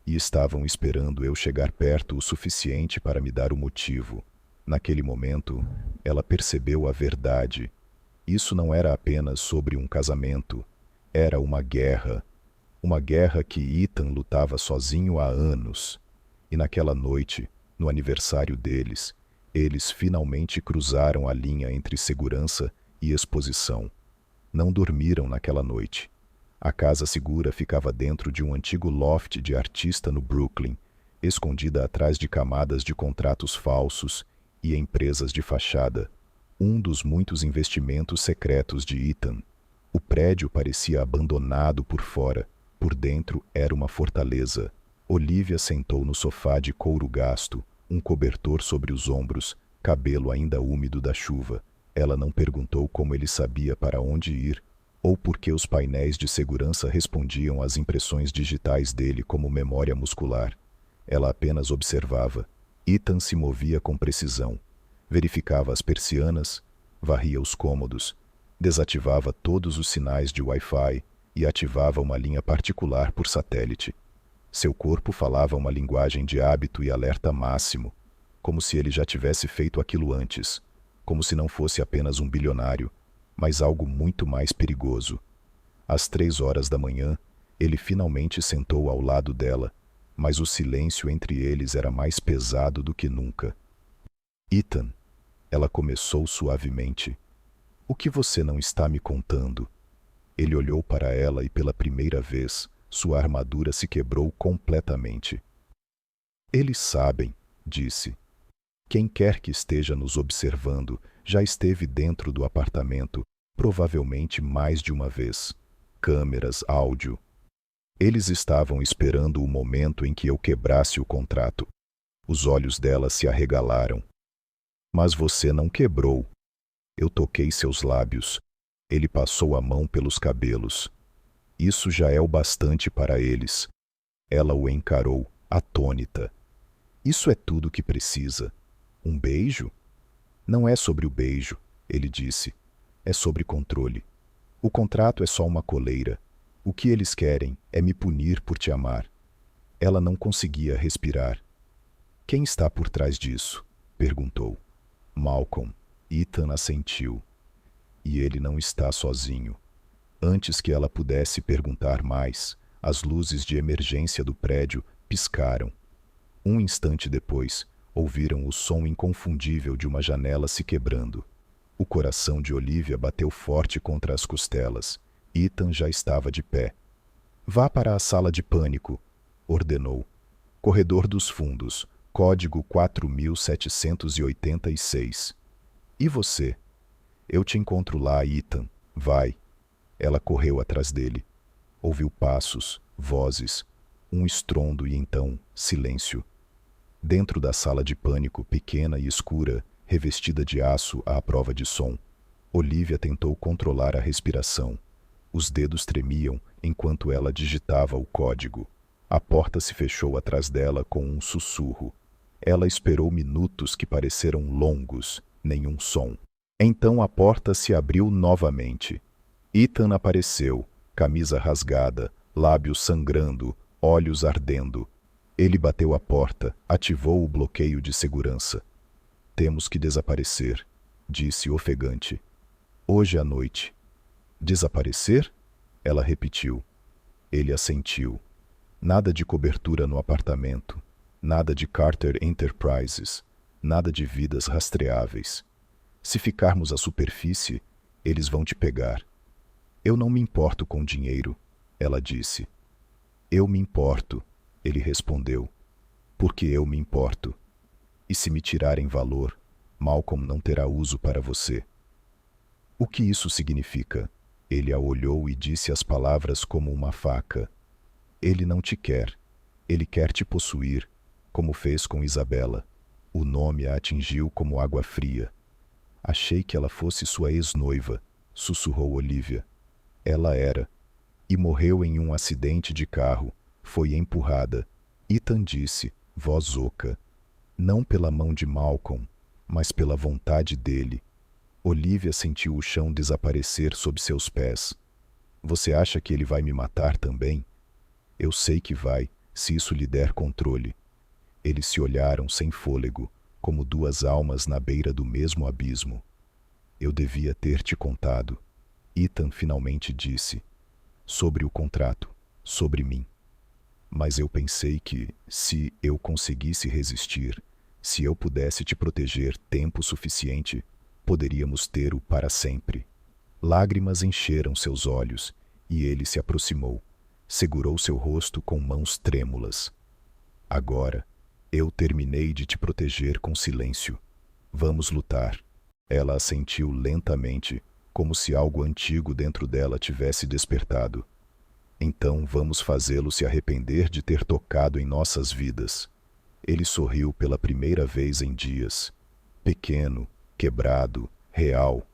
E estavam esperando eu chegar perto o suficiente para me dar o motivo. Naquele momento, ela percebeu a verdade. Isso não era apenas sobre um casamento. Era uma guerra. Uma guerra que Ethan lutava sozinho há anos. E naquela noite, no aniversário deles, eles finalmente cruzaram a linha entre segurança e exposição. Não dormiram naquela noite. A casa segura ficava dentro de um antigo loft de artista no Brooklyn, escondida atrás de camadas de contratos falsos e empresas de fachada, um dos muitos investimentos secretos de Ethan. O prédio parecia abandonado por fora, por dentro era uma fortaleza. Olivia sentou no sofá de couro gasto, um cobertor sobre os ombros, cabelo ainda úmido da chuva. Ela não perguntou como ele sabia para onde ir, ou por que os painéis de segurança respondiam às impressões digitais dele como memória muscular. Ela apenas observava. Ethan se movia com precisão. Verificava as persianas, varria os cômodos, Desativava todos os sinais de Wi-Fi e ativava uma linha particular por satélite. Seu corpo falava uma linguagem de hábito e alerta máximo, como se ele já tivesse feito aquilo antes, como se não fosse apenas um bilionário, mas algo muito mais perigoso. Às 3 horas da manhã, ele finalmente sentou ao lado dela, mas o silêncio entre eles era mais pesado do que nunca. Ethan, ela começou suavemente. O que você não está me contando? Ele olhou para ela e pela primeira vez, sua armadura se quebrou completamente. Eles sabem, disse. Quem quer que esteja nos observando já esteve dentro do apartamento, provavelmente mais de uma vez. Câmeras, áudio. Eles estavam esperando o momento em que eu quebrasse o contrato. Os olhos dela se arregalaram. Mas você não quebrou. Eu toquei seus lábios. Ele passou a mão pelos cabelos. Isso já é o bastante para eles. Ela o encarou, atônita. Isso é tudo que precisa. Um beijo? Não é sobre o beijo, ele disse. É sobre controle. O contrato é só uma coleira. O que eles querem é me punir por te amar. Ela não conseguia respirar. Quem está por trás disso? Perguntou. Malcolm. Ethan assentiu. E ele não está sozinho. Antes que ela pudesse perguntar mais, as luzes de emergência do prédio piscaram. Um instante depois, ouviram o som inconfundível de uma janela se quebrando. O coração de Olivia bateu forte contra as costelas. Ethan já estava de pé. Vá para a sala de pânico, ordenou. Corredor dos fundos, código 4786. E você? Eu te encontro lá, Ethan. Vai. Ela correu atrás dele. Ouviu passos, vozes, um estrondo e então silêncio. Dentro da sala de pânico, pequena e escura, revestida de aço à prova de som, Olivia tentou controlar a respiração. Os dedos tremiam enquanto ela digitava o código. A porta se fechou atrás dela com um sussurro. Ela esperou minutos que pareceram longos, nenhum som. Então a porta se abriu novamente. Ethan apareceu, camisa rasgada, lábios sangrando, olhos ardendo. Ele bateu a porta, ativou o bloqueio de segurança. Temos que desaparecer, disse ofegante. Hoje à noite. Desaparecer? Ela repetiu. Ele assentiu. Nada de cobertura no apartamento, nada de Carter Enterprises, nada de vidas rastreáveis. Se ficarmos à superfície, eles vão te pegar. Eu não me importo com dinheiro, ela disse. Eu me importo, ele respondeu. Porque eu me importo. E se me tirarem valor, Malcolm não terá uso para você. O que isso significa? Ele a olhou e disse as palavras como uma faca. Ele não te quer. Ele quer te possuir, como fez com Isabela. O nome a atingiu como água fria. Achei que ela fosse sua ex-noiva, sussurrou Olivia. Ela era. E morreu em um acidente de carro. Foi empurrada. Ethan disse, voz oca. Não pela mão de Malcolm, mas pela vontade dele. Olivia sentiu o chão desaparecer sob seus pés. Você acha que ele vai me matar também? Eu sei que vai, se isso lhe der controle. Eles se olharam sem fôlego, como duas almas na beira do mesmo abismo. Eu devia ter te contado. Ethan finalmente disse. Sobre o contrato, sobre mim. Mas eu pensei que, se eu conseguisse resistir, se eu pudesse te proteger tempo suficiente, poderíamos ter-o para sempre. Lágrimas encheram seus olhos, e ele se aproximou. Segurou seu rosto com mãos trêmulas. Agora, eu terminei de te proteger com silêncio. Vamos lutar. Ela assentiu lentamente, como se algo antigo dentro dela tivesse despertado. Então vamos fazê-lo se arrepender de ter tocado em nossas vidas. Ele sorriu pela primeira vez em dias. Pequeno, quebrado, real.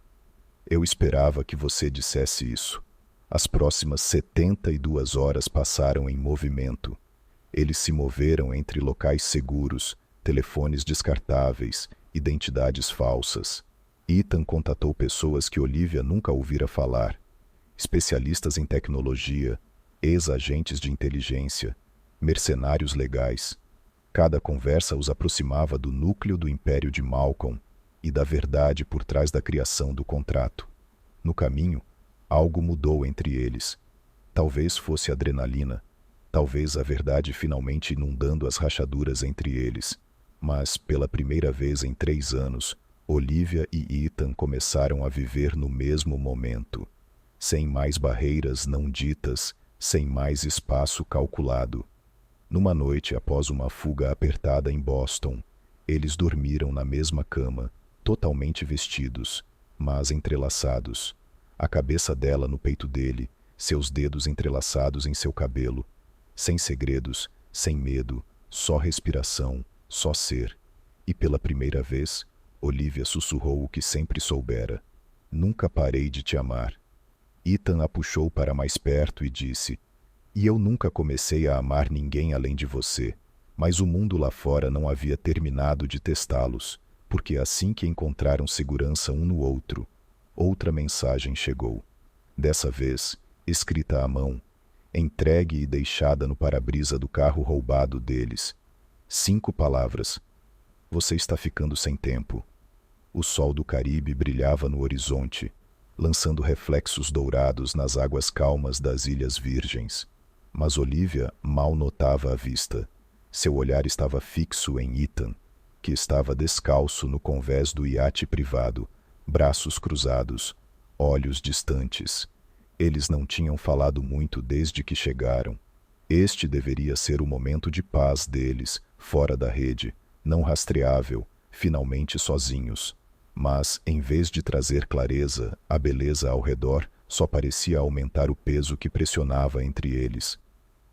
Eu esperava que você dissesse isso. As próximas 72 horas passaram em movimento. Eles se moveram entre locais seguros, telefones descartáveis, identidades falsas. Ethan contatou pessoas que Olivia nunca ouvira falar, especialistas em tecnologia, ex-agentes de inteligência, mercenários legais. Cada conversa os aproximava do núcleo do império de Malcolm e da verdade por trás da criação do contrato. No caminho, algo mudou entre eles. Talvez fosse adrenalina, talvez a verdade finalmente inundando as rachaduras entre eles. Mas, pela primeira vez em 3 anos, Olivia e Ethan começaram a viver no mesmo momento. Sem mais barreiras não ditas, sem mais espaço calculado. Numa noite após uma fuga apertada em Boston, eles dormiram na mesma cama, totalmente vestidos, mas entrelaçados. A cabeça dela no peito dele, seus dedos entrelaçados em seu cabelo. Sem segredos, sem medo, só respiração, só ser. E pela primeira vez, Olivia sussurrou o que sempre soubera. Nunca parei de te amar. Ethan a puxou para mais perto e disse: E eu nunca comecei a amar ninguém além de você, mas o mundo lá fora não havia terminado de testá-los, porque assim que encontraram segurança um no outro, outra mensagem chegou. Dessa vez, escrita à mão, entregue e deixada no para-brisa do carro roubado deles. 5 palavras. Você está ficando sem tempo. O sol do Caribe brilhava no horizonte, lançando reflexos dourados nas águas calmas das Ilhas Virgens. Mas Olivia mal notava a vista. Seu olhar estava fixo em Ethan, que estava descalço no convés do iate privado, braços cruzados, olhos distantes. Eles não tinham falado muito desde que chegaram. Este deveria ser o momento de paz deles, fora da rede, não rastreável, finalmente sozinhos. Mas, em vez de trazer clareza, a beleza ao redor só parecia aumentar o peso que pressionava entre eles.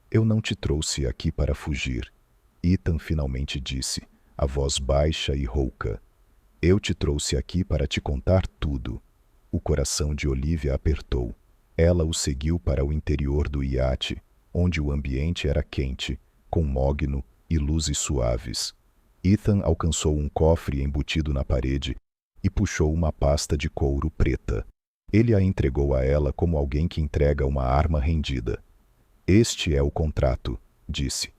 Eu não te trouxe aqui para fugir, Ethan finalmente disse, a voz baixa e rouca. Eu te trouxe aqui para te contar tudo. O coração de Olivia apertou. Ela o seguiu para o interior do iate, onde o ambiente era quente, com mogno e luzes suaves. Ethan alcançou um cofre embutido na parede e puxou uma pasta de couro preta. Ele a entregou a ela como alguém que entrega uma arma rendida. Este é o contrato, disse.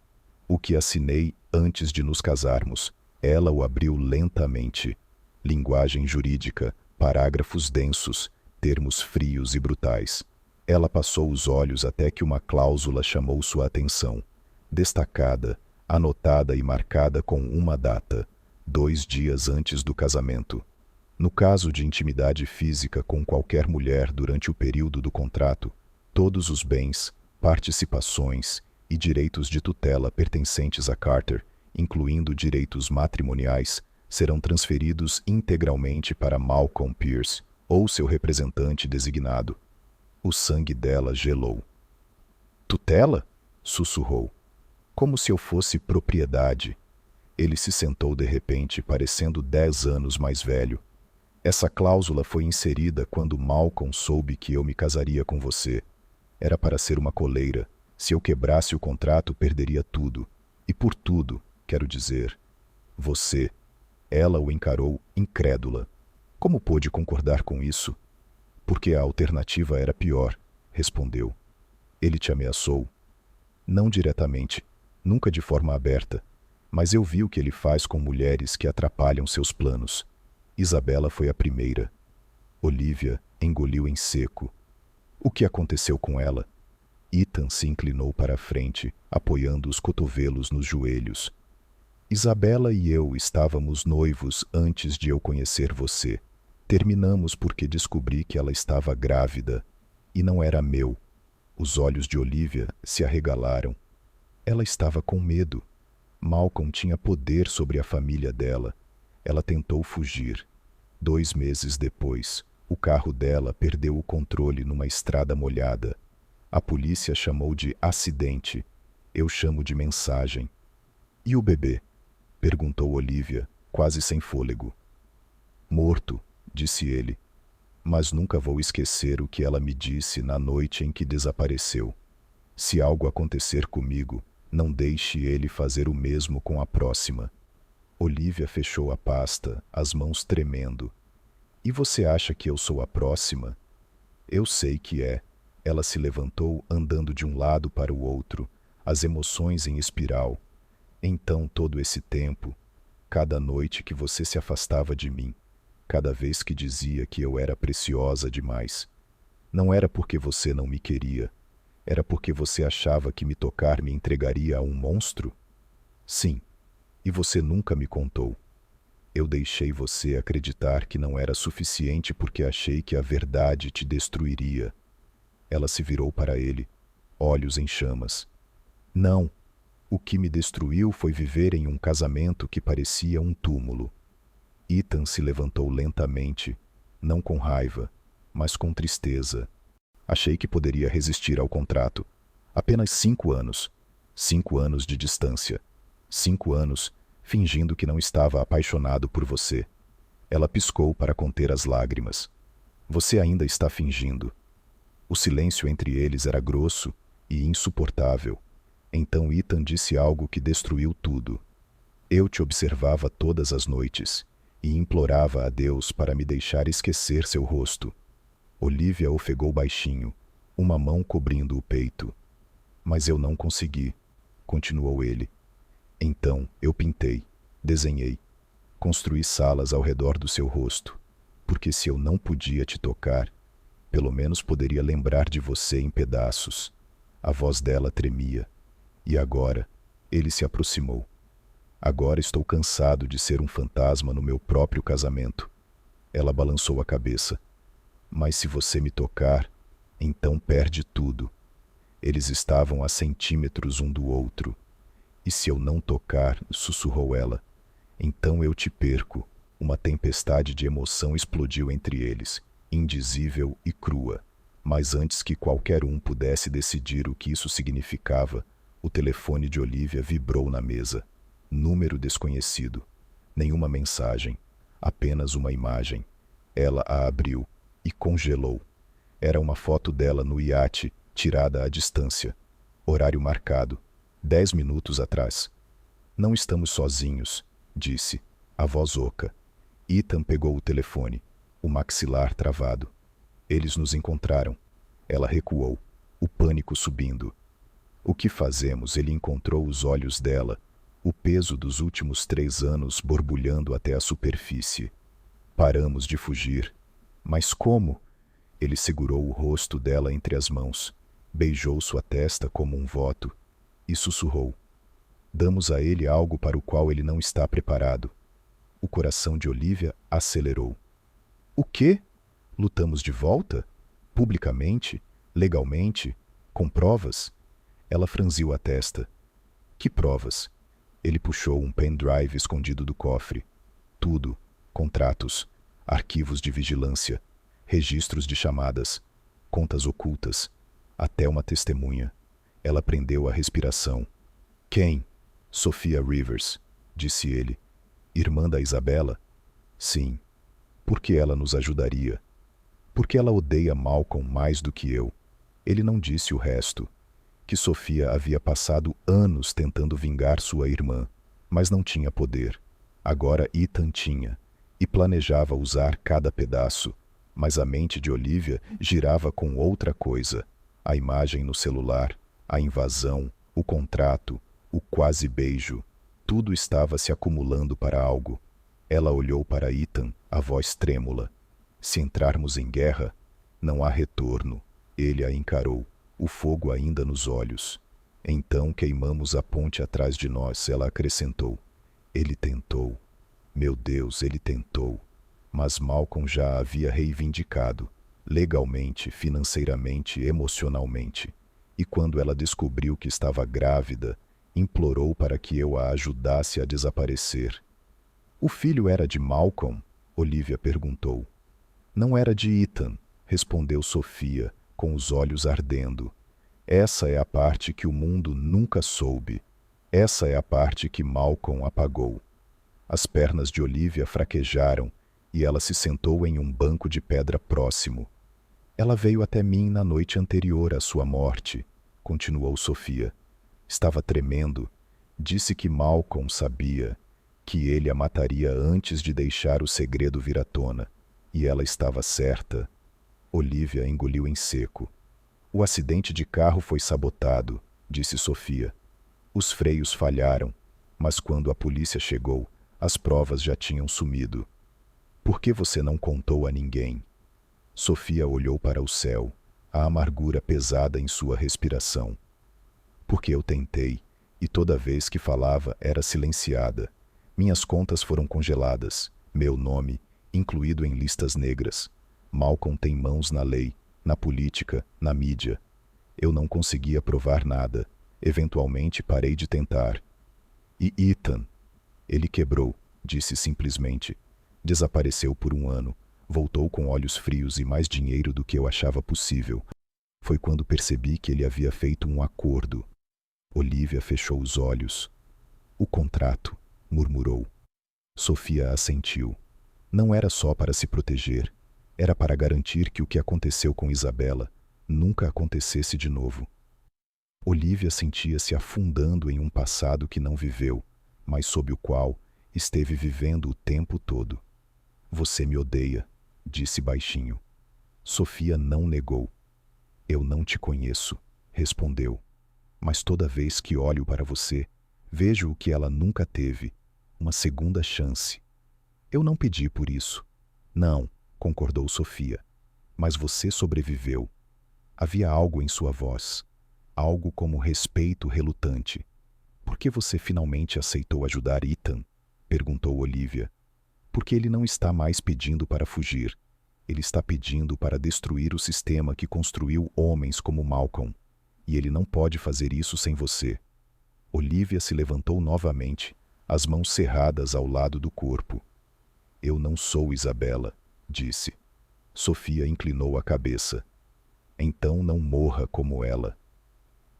O que assinei antes de nos casarmos. Ela o abriu lentamente. Linguagem jurídica, parágrafos densos, termos frios e brutais. Ela passou os olhos até que uma cláusula chamou sua atenção. Destacada, anotada e marcada com uma data, 2 dias antes do casamento. No caso de intimidade física com qualquer mulher durante o período do contrato, todos os bens, participações e direitos de tutela pertencentes a Carter, incluindo direitos matrimoniais, serão transferidos integralmente para Malcolm Pierce ou seu representante designado. O sangue dela gelou. Tutela? Sussurrou. Como se eu fosse propriedade. Ele se sentou de repente, parecendo 10 anos mais velho. Essa cláusula foi inserida quando Malcolm soube que eu me casaria com você. Era para ser uma coleira. Se eu quebrasse o contrato, perderia tudo. E por tudo, quero dizer, você. Ela o encarou incrédula. Como pôde concordar com isso? Porque a alternativa era pior, respondeu. Ele te ameaçou. Não diretamente, nunca de forma aberta, mas eu vi o que ele faz com mulheres que atrapalham seus planos. Isabela foi a primeira. Olivia engoliu em seco. O que aconteceu com ela? Ethan se inclinou para a frente, apoiando os cotovelos nos joelhos. Isabela e eu estávamos noivos antes de eu conhecer você. Terminamos porque descobri que ela estava grávida, e não era meu. Os olhos de Olivia se arregalaram. Ela estava com medo. Malcolm tinha poder sobre a família dela. Ela tentou fugir. 2 meses depois, o carro dela perdeu o controle numa estrada molhada. A polícia chamou de acidente. Eu chamo de mensagem. E o bebê? Perguntou Olivia, quase sem fôlego. Morto, disse ele. Mas nunca vou esquecer o que ela me disse na noite em que desapareceu. Se algo acontecer comigo, não deixe ele fazer o mesmo com a próxima. Olivia fechou a pasta, as mãos tremendo. E você acha que eu sou a próxima? Eu sei que é. Ela se levantou, andando de um lado para o outro, as emoções em espiral. Então, todo esse tempo, cada noite que você se afastava de mim, cada vez que dizia que eu era preciosa demais, não era porque você não me queria, era porque você achava que me tocar me entregaria a um monstro? Sim, e você nunca me contou. Eu deixei você acreditar que não era suficiente porque achei que a verdade te destruiria. Ela se virou para ele, olhos em chamas. Não, o que me destruiu foi viver em um casamento que parecia um túmulo. Ethan se levantou lentamente, não com raiva, mas com tristeza. Achei que poderia resistir ao contrato. Apenas 5 anos. 5 anos de distância. 5 anos, fingindo que não estava apaixonado por você. Ela piscou para conter as lágrimas. Você ainda está fingindo. O silêncio entre eles era grosso e insuportável. Então Ethan disse algo que destruiu tudo. Eu te observava todas as noites e implorava a Deus para me deixar esquecer seu rosto. Olivia ofegou baixinho, uma mão cobrindo o peito. Mas eu não consegui, continuou ele. Então eu pintei, desenhei, construí salas ao redor do seu rosto, porque se eu não podia te tocar, pelo menos poderia lembrar de você em pedaços. A voz dela tremia. E agora, ele se aproximou. Agora estou cansado de ser um fantasma no meu próprio casamento. Ela balançou a cabeça. Mas se você me tocar, então perde tudo. Eles estavam a centímetros um do outro. E se eu não tocar, sussurrou ela, então eu te perco. Uma tempestade de emoção explodiu entre eles, indizível e crua. Mas antes que qualquer um pudesse decidir o que isso significava, o telefone de Olivia vibrou na mesa. Número desconhecido. Nenhuma mensagem. Apenas uma imagem. Ela a abriu e congelou. Era uma foto dela no iate, tirada à distância. Horário marcado. 10 minutos atrás. Não estamos sozinhos, disse, a voz oca. Ethan pegou o telefone, o maxilar travado. Eles nos encontraram. Ela recuou, o pânico subindo. O que fazemos? Ele encontrou os olhos dela, o peso dos últimos 3 anos borbulhando até a superfície. Paramos de fugir. Mas como? Ele segurou o rosto dela entre as mãos, beijou sua testa como um voto e sussurrou. Damos a ele algo para o qual ele não está preparado. O coração de Olivia acelerou. O quê? Lutamos de volta? Publicamente? Legalmente? Com provas? Ela franziu a testa. Que provas? Ele puxou um pendrive escondido do cofre. Tudo. Contratos, arquivos de vigilância, registros de chamadas, contas ocultas, até uma testemunha. Ela prendeu a respiração. Quem? Sophia Rivers, disse ele. Irmã da Isabela? Sim. Por que ela nos ajudaria? Porque ela odeia Malcolm mais do que eu. Ele não disse o resto. Que Sophia havia passado anos tentando vingar sua irmã, mas não tinha poder. Agora Ethan tinha, e planejava usar cada pedaço. Mas a mente de Olivia girava com outra coisa. A imagem no celular, a invasão, o contrato, o quase beijo. Tudo estava se acumulando para algo. Ela olhou para Ethan, a voz trêmula. Se entrarmos em guerra, não há retorno. Ele a encarou, o fogo ainda nos olhos. Então queimamos a ponte atrás de nós, ela acrescentou. Ele tentou. Meu Deus, ele tentou. Mas Malcolm já a havia reivindicado, legalmente, financeiramente, emocionalmente. E quando ela descobriu que estava grávida, implorou para que eu a ajudasse a desaparecer. O filho era de Malcolm? Olivia perguntou. Não era de Ethan, respondeu Sophia, com os olhos ardendo. Essa é a parte que o mundo nunca soube. Essa é a parte que Malcolm apagou. As pernas de Olivia fraquejaram e ela se sentou em um banco de pedra próximo. Ela veio até mim na noite anterior à sua morte, continuou Sophia. Estava tremendo. Disse que Malcolm sabia, que ele a mataria antes de deixar o segredo vir à tona. E ela estava certa. Olivia engoliu em seco. O acidente de carro foi sabotado, disse Sofia. Os freios falharam, mas quando a polícia chegou, as provas já tinham sumido. Por que você não contou a ninguém? Sofia olhou para o céu, a amargura pesada em sua respiração. Porque eu tentei, e toda vez que falava era silenciada. Minhas contas foram congeladas, meu nome, incluído em listas negras. Malcolm tem mãos na lei, na política, na mídia. Eu não conseguia provar nada. Eventualmente parei de tentar. E Ethan? Ele quebrou, disse simplesmente. Desapareceu por um ano. Voltou com olhos frios e mais dinheiro do que eu achava possível. Foi quando percebi que ele havia feito um acordo. Olivia fechou os olhos. O contrato, murmurou. Sofia assentiu. Não era só para se proteger. Era para garantir que o que aconteceu com Isabela nunca acontecesse de novo. Olivia sentia-se afundando em um passado que não viveu, mas sob o qual esteve vivendo o tempo todo. Você me odeia, disse baixinho. Sofia não negou. Eu não te conheço, respondeu. Mas toda vez que olho para você, vejo o que ela nunca teve, uma segunda chance. Eu não pedi por isso. Não, concordou Sofia. Mas você sobreviveu. Havia algo em sua voz, algo como respeito relutante. Por que você finalmente aceitou ajudar Ethan? Perguntou Olivia. Porque ele não está mais pedindo para fugir. Ele está pedindo para destruir o sistema que construiu homens como Malcolm. E ele não pode fazer isso sem você. Olivia se levantou novamente, as mãos cerradas ao lado do corpo. Eu não sou Isabela, disse. Sofia inclinou a cabeça. Então não morra como ela.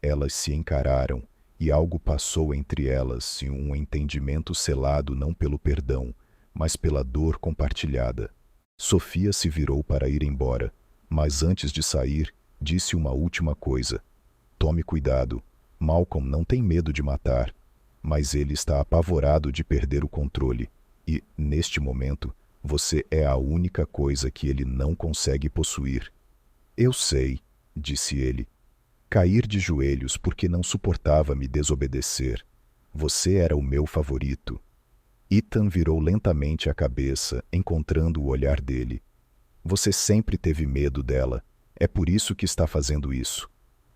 Elas se encararam, e algo passou entre elas em um entendimento selado não pelo perdão, mas pela dor compartilhada. Sofia se virou para ir embora, mas antes de sair, disse uma última coisa. Tome cuidado. Malcolm não tem medo de matar, mas ele está apavorado de perder o controle. E, neste momento, você é a única coisa que ele não consegue possuir. Eu sei, disse ele. Cair de joelhos porque não suportava me desobedecer. Você era o meu favorito. Ethan virou lentamente a cabeça, encontrando o olhar dele. Você sempre teve medo dela. É por isso que está fazendo isso.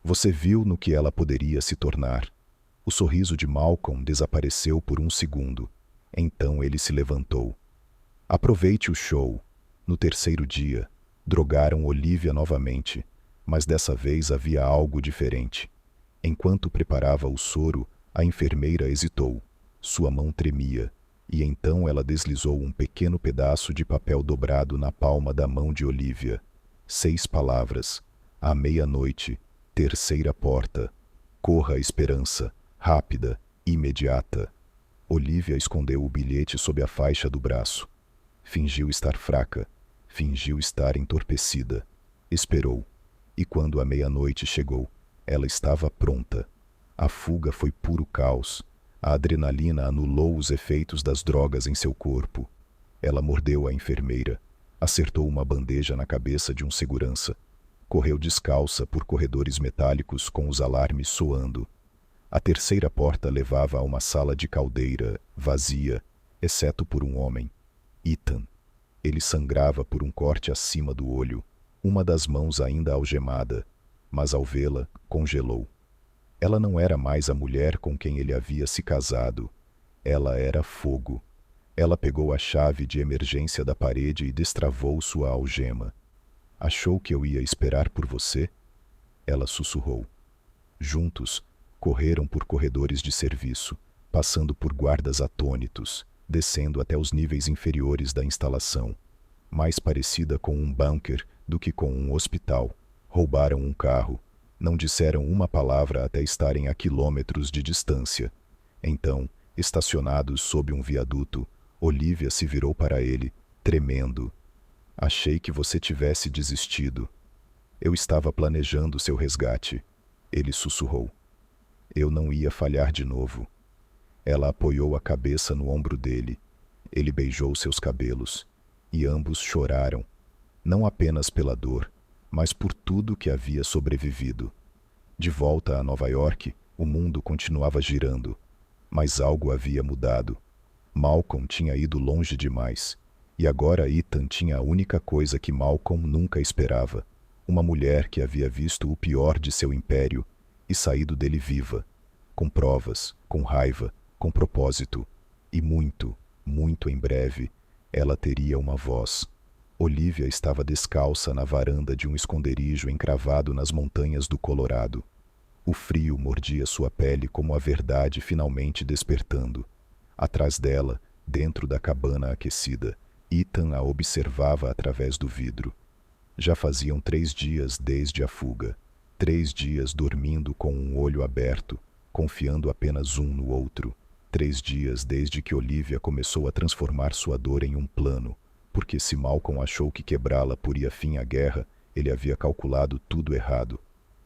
Você viu no que ela poderia se tornar. O sorriso de Malcolm desapareceu por um segundo. Então ele se levantou. Aproveite o show. No terceiro dia, drogaram Olivia novamente, mas dessa vez havia algo diferente. Enquanto preparava o soro, a enfermeira hesitou. Sua mão tremia, e então ela deslizou um pequeno pedaço de papel dobrado na palma da mão de Olivia. 6 palavras. À meia-noite, terceira porta. Corra, esperança. Rápida, imediata. Olivia escondeu o bilhete sob a faixa do braço. Fingiu estar fraca. Fingiu estar entorpecida. Esperou. E quando a meia-noite chegou, ela estava pronta. A fuga foi puro caos. A adrenalina anulou os efeitos das drogas em seu corpo. Ela mordeu a enfermeira, acertou uma bandeja na cabeça de um segurança. Correu descalça por corredores metálicos com os alarmes soando. A terceira porta levava a uma sala de caldeira, vazia, exceto por um homem. Ethan. Ele sangrava por um corte acima do olho, uma das mãos ainda algemada, mas ao vê-la, congelou. Ela não era mais a mulher com quem ele havia se casado. Ela era fogo. Ela pegou a chave de emergência da parede e destravou sua algema. Achou que eu ia esperar por você? Ela sussurrou. Juntos, correram por corredores de serviço, passando por guardas atônitos, descendo até os níveis inferiores da instalação. Mais parecida com um bunker do que com um hospital. Roubaram um carro. Não disseram uma palavra até estarem a quilômetros de distância. Então, estacionados sob um viaduto, Olivia se virou para ele, tremendo. Achei que você tivesse desistido. Eu estava planejando seu resgate. Ele sussurrou. Eu não ia falhar de novo. Ela apoiou a cabeça no ombro dele. Ele beijou seus cabelos. e ambos choraram, não apenas pela dor, mas por tudo que havia sobrevivido. De volta a Nova York, o mundo continuava girando, mas algo havia mudado. Malcolm tinha ido longe demais, e agora Ethan tinha a única coisa que Malcolm nunca esperava: uma mulher que havia visto o pior de seu império e saído dele viva, com provas, com raiva, com propósito, e muito, muito em breve, ela teria uma voz. Olivia estava descalça na varanda de um esconderijo encravado nas montanhas do Colorado. O frio mordia sua pele como a verdade finalmente despertando. Atrás dela, dentro da cabana aquecida, Ethan a observava através do vidro. Já faziam 3 dias desde a fuga. 3 dias dormindo com um olho aberto, confiando apenas um no outro. 3 dias desde que Olivia começou a transformar sua dor em um plano, porque se Malcolm achou que quebrá-la poria fim à guerra, ele havia calculado tudo errado.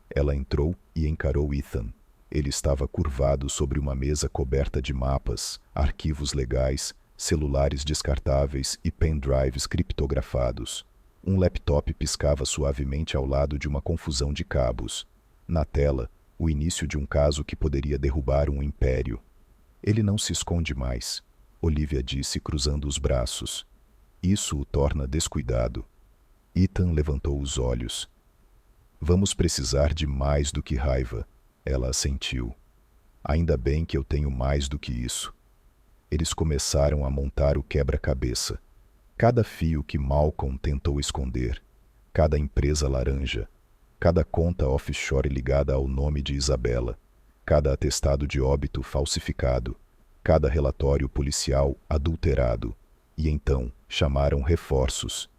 Ela entrou e encarou Ethan. Ele estava curvado sobre uma mesa coberta de mapas, arquivos legais, celulares descartáveis e pendrives criptografados. Um laptop piscava suavemente ao lado de uma confusão de cabos. Na tela, o início de um caso que poderia derrubar um império. Ele não se esconde mais, Olivia disse cruzando os braços. Isso o torna descuidado. Ethan levantou os olhos. Vamos precisar de mais do que raiva, ela assentiu. Ainda bem que eu tenho mais do que isso. Eles começaram a montar o quebra-cabeça. Cada fio que Malcolm tentou esconder, cada empresa laranja, cada conta offshore ligada ao nome de Isabela, cada atestado de óbito falsificado, cada relatório policial adulterado. E então chamaram reforços.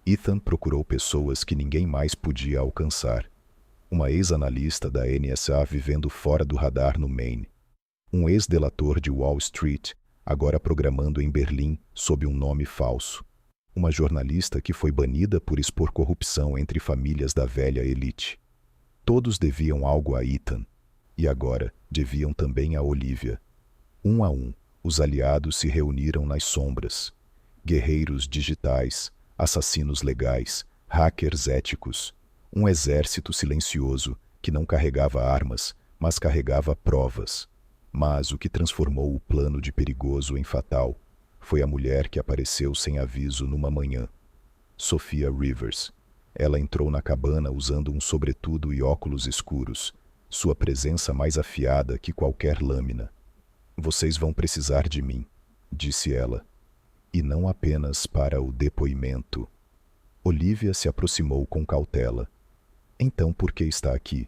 Ethan procurou pessoas que ninguém mais podia alcançar. Uma ex-analista da NSA vivendo fora do radar no Maine. Um ex-delator de Wall Street, agora programando em Berlim sob um nome falso. Uma jornalista que foi banida por expor corrupção entre famílias da velha elite. Todos deviam algo a Ethan, e agora deviam também a Olivia. Um a um, os aliados se reuniram nas sombras. Guerreiros digitais, assassinos legais, hackers éticos. Um exército silencioso que não carregava armas, mas carregava provas. Mas o que transformou o plano de perigoso em fatal foi a mulher que apareceu sem aviso numa manhã. Sophia Rivers. Ela entrou na cabana usando um sobretudo e óculos escuros, sua presença mais afiada que qualquer lâmina. Vocês vão precisar de mim, disse ela. E não apenas para o depoimento. Olivia se aproximou com cautela. Então por que está aqui?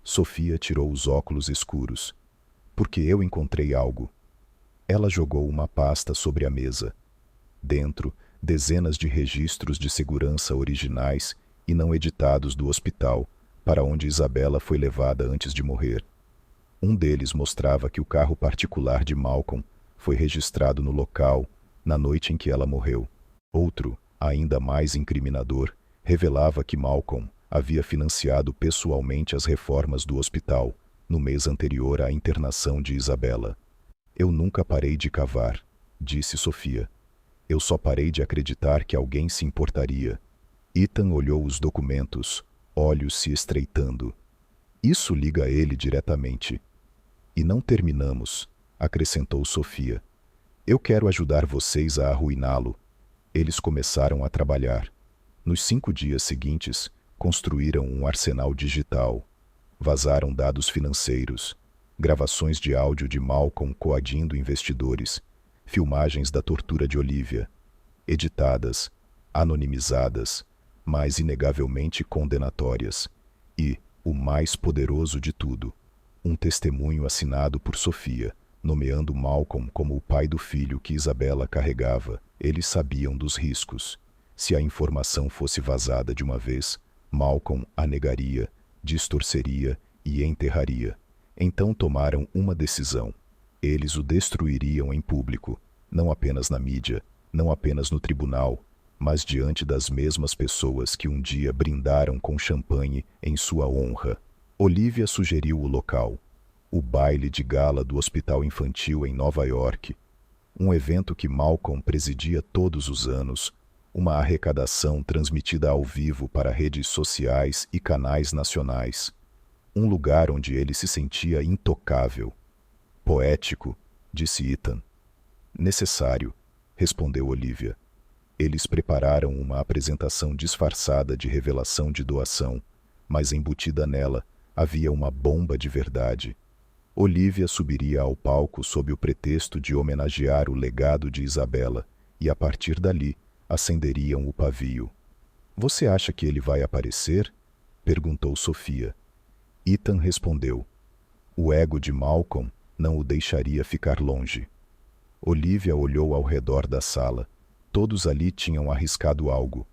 Sophia tirou os óculos escuros. Porque eu encontrei algo. Ela jogou uma pasta sobre a mesa. Dentro, dezenas de registros de segurança originais e não editados do hospital, para onde Isabela foi levada antes de morrer. Um deles mostrava que o carro particular de Malcolm foi registrado no local, na noite em que ela morreu. Outro, ainda mais incriminador, revelava que Malcolm havia financiado pessoalmente as reformas do hospital, no mês anterior à internação de Isabela. Eu nunca parei de cavar, disse Sophia. Eu só parei de acreditar que alguém se importaria. Ethan olhou os documentos, olhos se estreitando. Isso liga a ele diretamente. E não terminamos, acrescentou Sophia. Eu quero ajudar vocês a arruiná-lo. Eles começaram a trabalhar. Nos 5 dias seguintes, construíram um arsenal digital. Vazaram dados financeiros, gravações de áudio de Malcolm coagindo investidores, filmagens da tortura de Olivia, editadas, anonimizadas, mas inegavelmente condenatórias, e, o mais poderoso de tudo, um testemunho assinado por Sophia, nomeando Malcolm como o pai do filho que Isabela carregava. Eles sabiam dos riscos. Se a informação fosse vazada de uma vez, Malcolm a negaria, distorceria e enterraria. Então tomaram uma decisão. Eles o destruiriam em público, não apenas na mídia, não apenas no tribunal, mas diante das mesmas pessoas que um dia brindaram com champanhe em sua honra. Olivia sugeriu o local. O baile de gala do Hospital Infantil em Nova York. Um evento que Malcolm presidia todos os anos, uma arrecadação transmitida ao vivo para redes sociais e canais nacionais. Um lugar onde ele se sentia intocável. Poético, disse Ethan. Necessário, respondeu Olivia. Eles prepararam uma apresentação disfarçada de revelação de doação, mas embutida nela havia uma bomba de verdade. Olivia subiria ao palco sob o pretexto de homenagear o legado de Isabela, e a partir dali acenderiam o pavio. Você acha que ele vai aparecer? Perguntou Sofia. Ethan respondeu. O ego de Malcolm não o deixaria ficar longe. Olivia olhou ao redor da sala. Todos ali tinham arriscado algo,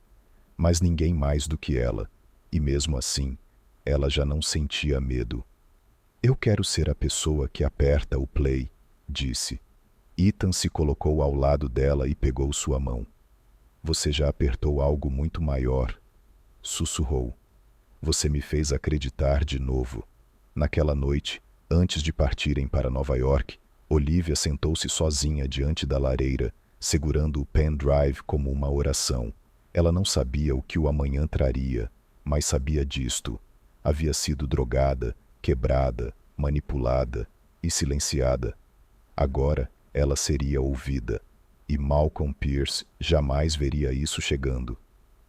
mas ninguém mais do que ela, e mesmo assim, ela já não sentia medo. Eu quero ser a pessoa que aperta o play, disse. Ethan se colocou ao lado dela e pegou sua mão. Você já apertou algo muito maior, sussurrou. Você me fez acreditar de novo. Naquela noite, antes de partirem para Nova York, Olivia sentou-se sozinha diante da lareira, segurando o pendrive como uma oração. Ela não sabia o que o amanhã traria, mas sabia disto. Havia sido drogada, quebrada, manipulada e silenciada. Agora ela seria ouvida, e Malcolm Pierce jamais veria isso chegando.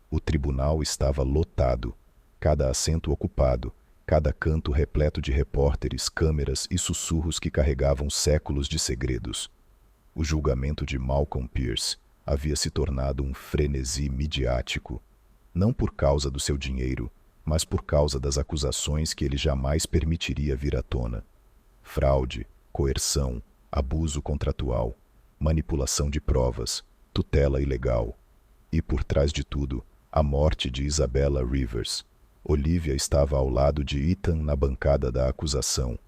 O tribunal estava lotado, cada assento ocupado, cada canto repleto de repórteres, câmeras e sussurros que carregavam séculos de segredos. O julgamento de Malcolm Pierce havia se tornado um frenesi midiático, não por causa do seu dinheiro, mas por causa das acusações que ele jamais permitiria vir à tona. Fraude, coerção, abuso contratual, manipulação de provas, tutela ilegal. E por trás de tudo, a morte de Isabella Rivers. Olivia estava ao lado de Ethan na bancada da acusação,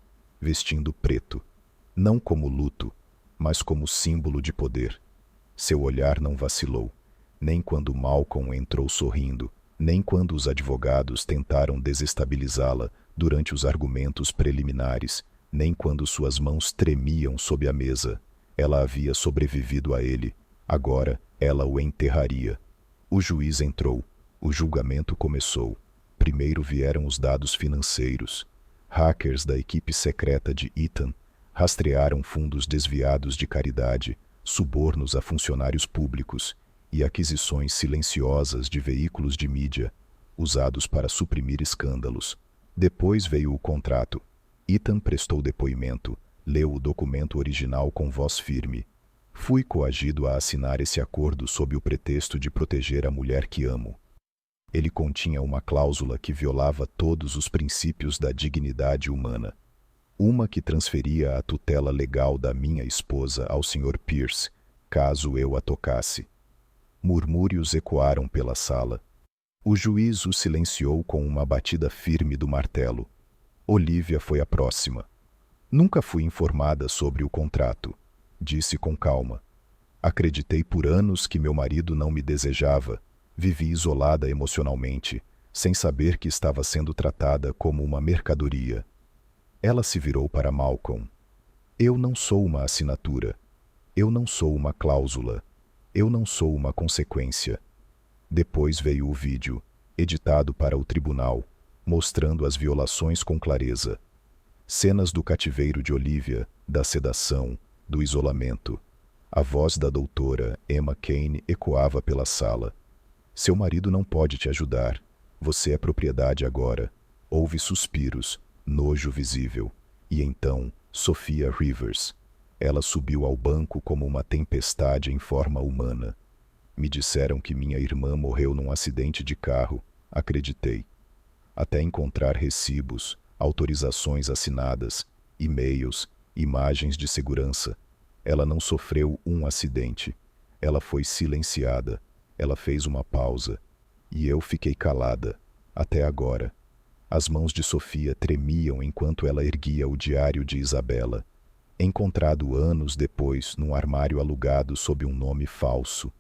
vestindo preto, não como luto, mas como símbolo de poder. Seu olhar não vacilou, nem quando Malcolm entrou sorrindo, nem quando os advogados tentaram desestabilizá-la durante os argumentos preliminares, nem quando suas mãos tremiam sob a mesa. Ela havia sobrevivido a ele, agora ela o enterraria. O juiz entrou, o julgamento começou. Primeiro vieram os dados financeiros. Hackers da equipe secreta de Ethan rastrearam fundos desviados de caridade, subornos a funcionários públicos e aquisições silenciosas de veículos de mídia, usados para suprimir escândalos. Depois veio o contrato. Ethan prestou depoimento, leu o documento original com voz firme. Fui coagido a assinar esse acordo sob o pretexto de proteger a mulher que amo. Ele continha uma cláusula que violava todos os princípios da dignidade humana. Uma que transferia a tutela legal da minha esposa ao Sr. Pierce, caso eu a tocasse. Murmúrios ecoaram pela sala. O juiz o silenciou com uma batida firme do martelo. Olivia foi a próxima. Nunca fui informada sobre o contrato, disse com calma. Acreditei por anos que meu marido não me desejava. Vivi isolada emocionalmente, sem saber que estava sendo tratada como uma mercadoria. Ela se virou para Malcolm. Eu não sou uma assinatura. Eu não sou uma cláusula. Eu não sou uma consequência. Depois veio o vídeo, editado para o tribunal, mostrando as violações com clareza. Cenas do cativeiro de Olivia, da sedação, do isolamento. A voz da doutora Emma Kane ecoava pela sala. Seu marido não pode te ajudar. Você é propriedade agora. Houve suspiros, nojo visível. E então, Sophia Rivers. Ela subiu ao banco como uma tempestade em forma humana. Me disseram que minha irmã morreu num acidente de carro. Acreditei. Até encontrar recibos, autorizações assinadas, e-mails, imagens de segurança. Ela não sofreu um acidente. Ela foi silenciada. Ela fez uma pausa. E eu fiquei calada, até agora. As mãos de Sofia tremiam enquanto ela erguia o diário de Isabela, encontrado anos depois num armário alugado sob um nome falso.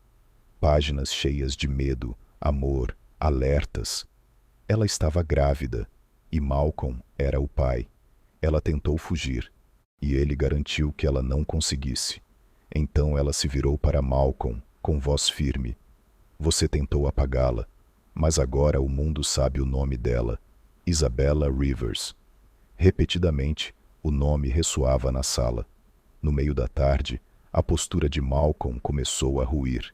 Páginas cheias de medo, amor, alertas. Ela estava grávida, e Malcolm era o pai. Ela tentou fugir, e ele garantiu que ela não conseguisse. Então ela se virou para Malcolm, com voz firme. Você tentou apagá-la, mas agora o mundo sabe o nome dela, Isabella Rivers. Repetidamente, o nome ressoava na sala. No meio da tarde, a postura de Malcolm começou a ruir.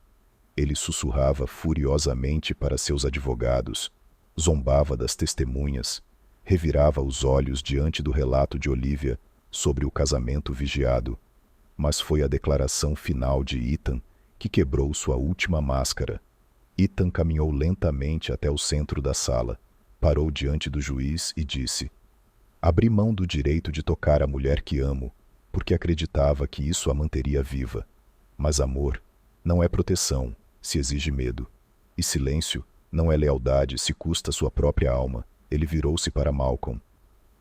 Ele sussurrava furiosamente para seus advogados, zombava das testemunhas, revirava os olhos diante do relato de Olivia sobre o casamento vigiado. Mas foi a declaração final de Ethan que quebrou sua última máscara. Ethan caminhou lentamente até o centro da sala, parou diante do juiz e disse: "Abri mão do direito de tocar a mulher que amo, porque acreditava que isso a manteria viva. Mas amor não é proteção, se exige medo. E silêncio não é lealdade, se custa sua própria alma." Ele virou-se para Malcolm.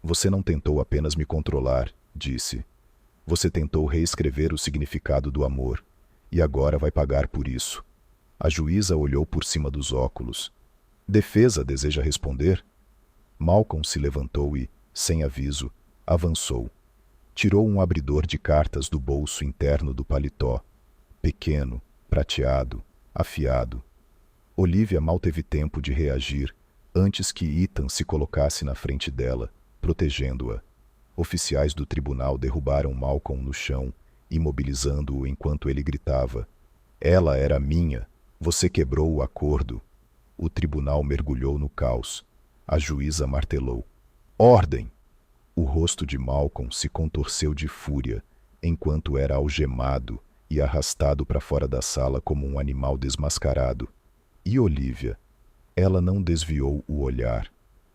"Você não tentou apenas me controlar", disse. "Você tentou reescrever o significado do amor, e agora vai pagar por isso." A juíza olhou por cima dos óculos. "Defesa deseja responder?" Malcolm se levantou e, sem aviso, avançou. Tirou um abridor de cartas do bolso interno do paletó. Pequeno, prateado, afiado. Olivia mal teve tempo de reagir antes que Ethan se colocasse na frente dela, protegendo-a. Oficiais do tribunal derrubaram Malcolm no chão, imobilizando-o enquanto ele gritava: "Ela era minha! Você quebrou o acordo!" O tribunal mergulhou no caos. A juíza martelou: "Ordem!" O rosto de Malcolm se contorceu de fúria, enquanto era algemado e arrastado para fora da sala como um animal desmascarado. E Olivia? Ela não desviou o olhar,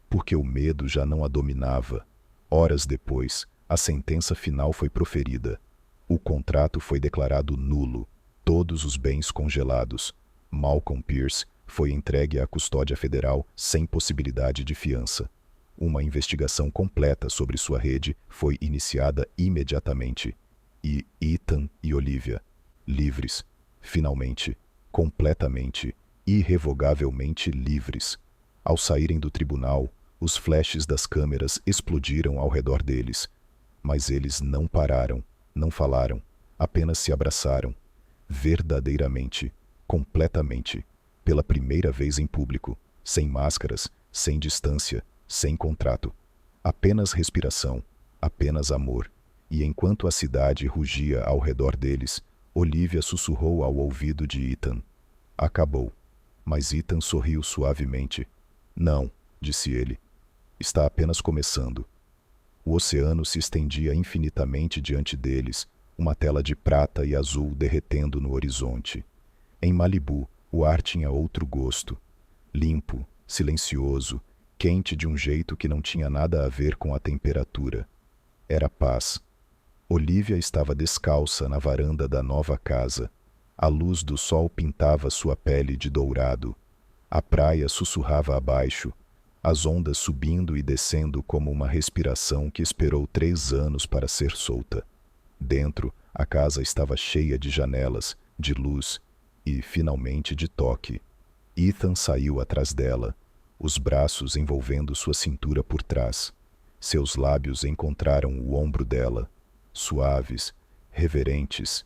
porque o medo já não a dominava. Horas depois, a sentença final foi proferida. O contrato foi declarado nulo, todos os bens congelados. Malcolm Pierce foi entregue à custódia federal sem possibilidade de fiança. Uma investigação completa sobre sua rede foi iniciada imediatamente. E Ethan e Olivia, livres, finalmente, completamente, irrevogavelmente livres. Ao saírem do tribunal, os flashes das câmeras explodiram ao redor deles. Mas eles não pararam, não falaram, apenas se abraçaram. Verdadeiramente, completamente, pela primeira vez em público, sem máscaras, sem distância, sem contrato. Apenas respiração, apenas amor. E enquanto a cidade rugia ao redor deles, Olivia sussurrou ao ouvido de Ethan: "Acabou." Mas Ethan sorriu suavemente. "Não", disse ele. "Está apenas começando." O oceano se estendia infinitamente diante deles, uma tela de prata e azul derretendo no horizonte. Em Malibu, o ar tinha outro gosto. Limpo, silencioso, quente de um jeito que não tinha nada a ver com a temperatura. Era paz. Olivia estava descalça na varanda da nova casa. A luz do sol pintava sua pele de dourado. A praia sussurrava abaixo, as ondas subindo e descendo como uma respiração que esperou 3 anos para ser solta. Dentro, a casa estava cheia de janelas, de luz e, finalmente, de toque. Ethan saiu atrás dela, os braços envolvendo sua cintura por trás. Seus lábios encontraram o ombro dela, suaves, reverentes,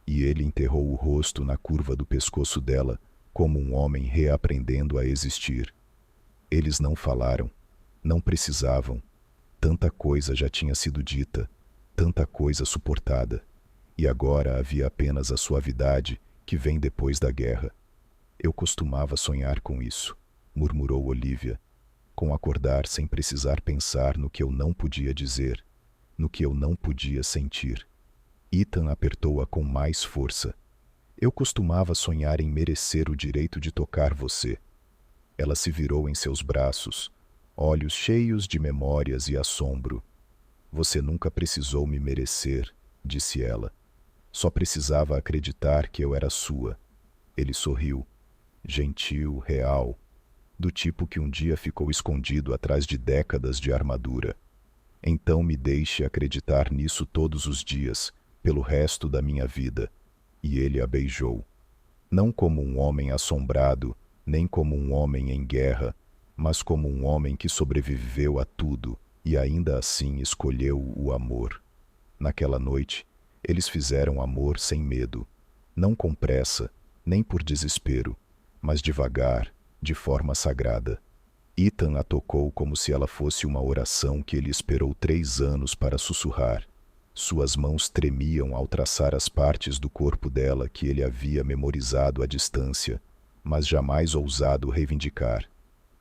e ele enterrou o rosto na curva do pescoço dela, como um homem reaprendendo a existir. Eles não falaram, não precisavam. Tanta coisa já tinha sido dita, tanta coisa suportada, e agora havia apenas a suavidade que vem depois da guerra. "Eu costumava sonhar com isso", murmurou Olivia, "com acordar sem precisar pensar no que eu não podia dizer, no que eu não podia sentir." Ethan apertou-a com mais força. "Eu costumava sonhar em merecer o direito de tocar você." Ela se virou em seus braços, olhos cheios de memórias e assombro. "Você nunca precisou me merecer", disse ela. "Só precisava acreditar que eu era sua." Ele sorriu, gentil, real, do tipo que um dia ficou escondido atrás de décadas de armadura. "Então me deixe acreditar nisso todos os dias, pelo resto da minha vida." E ele a beijou. Não como um homem assombrado, nem como um homem em guerra, mas como um homem que sobreviveu a tudo e ainda assim escolheu o amor. Naquela noite, eles fizeram amor sem medo, não com pressa, nem por desespero, mas devagar, de forma sagrada. Ethan a tocou como se ela fosse uma oração que ele esperou 3 anos para sussurrar. Suas mãos tremiam ao traçar as partes do corpo dela que ele havia memorizado à distância, mas jamais ousado reivindicar.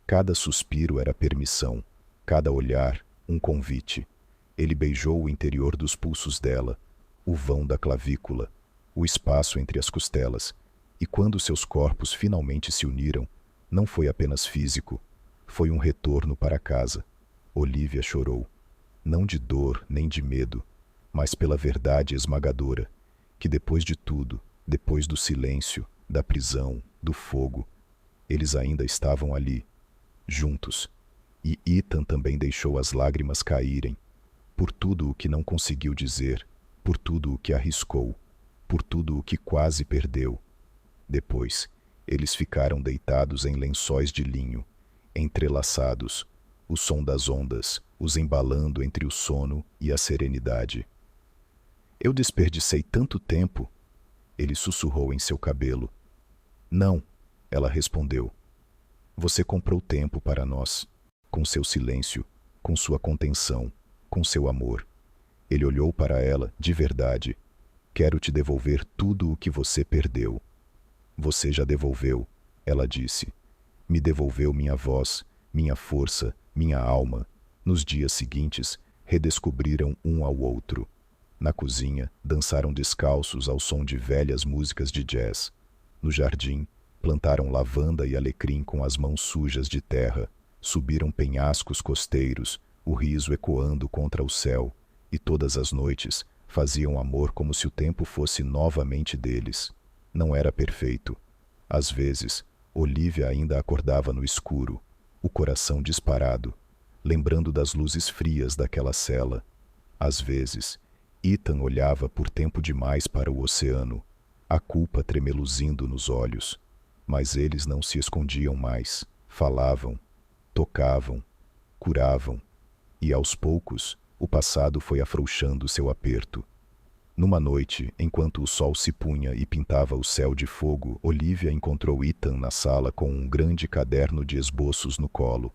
Cada suspiro era permissão, cada olhar, um convite. Ele beijou o interior dos pulsos dela, o vão da clavícula, o espaço entre as costelas, e quando seus corpos finalmente se uniram, não foi apenas físico, foi um retorno para casa. Olivia chorou, não de dor nem de medo, mas pela verdade esmagadora, que depois de tudo, depois do silêncio, da prisão, do fogo, eles ainda estavam ali, juntos. E Ethan também deixou as lágrimas caírem, por tudo o que não conseguiu dizer, por tudo o que arriscou, por tudo o que quase perdeu. Depois, eles ficaram deitados em lençóis de linho, entrelaçados, o som das ondas os embalando entre o sono e a serenidade. Eu desperdicei tanto tempo, ele sussurrou em seu cabelo. Não, ela respondeu. Você comprou tempo para nós, com seu silêncio, com sua contenção, com seu amor. Ele olhou para ela, de verdade. Quero te devolver tudo o que você perdeu. Você já devolveu, ela disse. Me devolveu minha voz, minha força, minha alma. Nos dias seguintes, redescobriram um ao outro. Na cozinha, dançaram descalços ao som de velhas músicas de jazz. No jardim, plantaram lavanda e alecrim com as mãos sujas de terra. Subiram penhascos costeiros, o riso ecoando contra o céu, e todas as noites faziam amor como se o tempo fosse novamente deles. Não era perfeito. Às vezes, Olivia ainda acordava no escuro, o coração disparado, lembrando das luzes frias daquela cela. Às vezes, Ethan olhava por tempo demais para o oceano, a culpa tremeluzindo nos olhos. Mas eles não se escondiam mais, falavam, tocavam, curavam, e aos poucos o passado foi afrouxando seu aperto. Numa noite, enquanto o sol se punha e pintava o céu de fogo, Olivia encontrou Ethan na sala com um grande caderno de esboços no colo.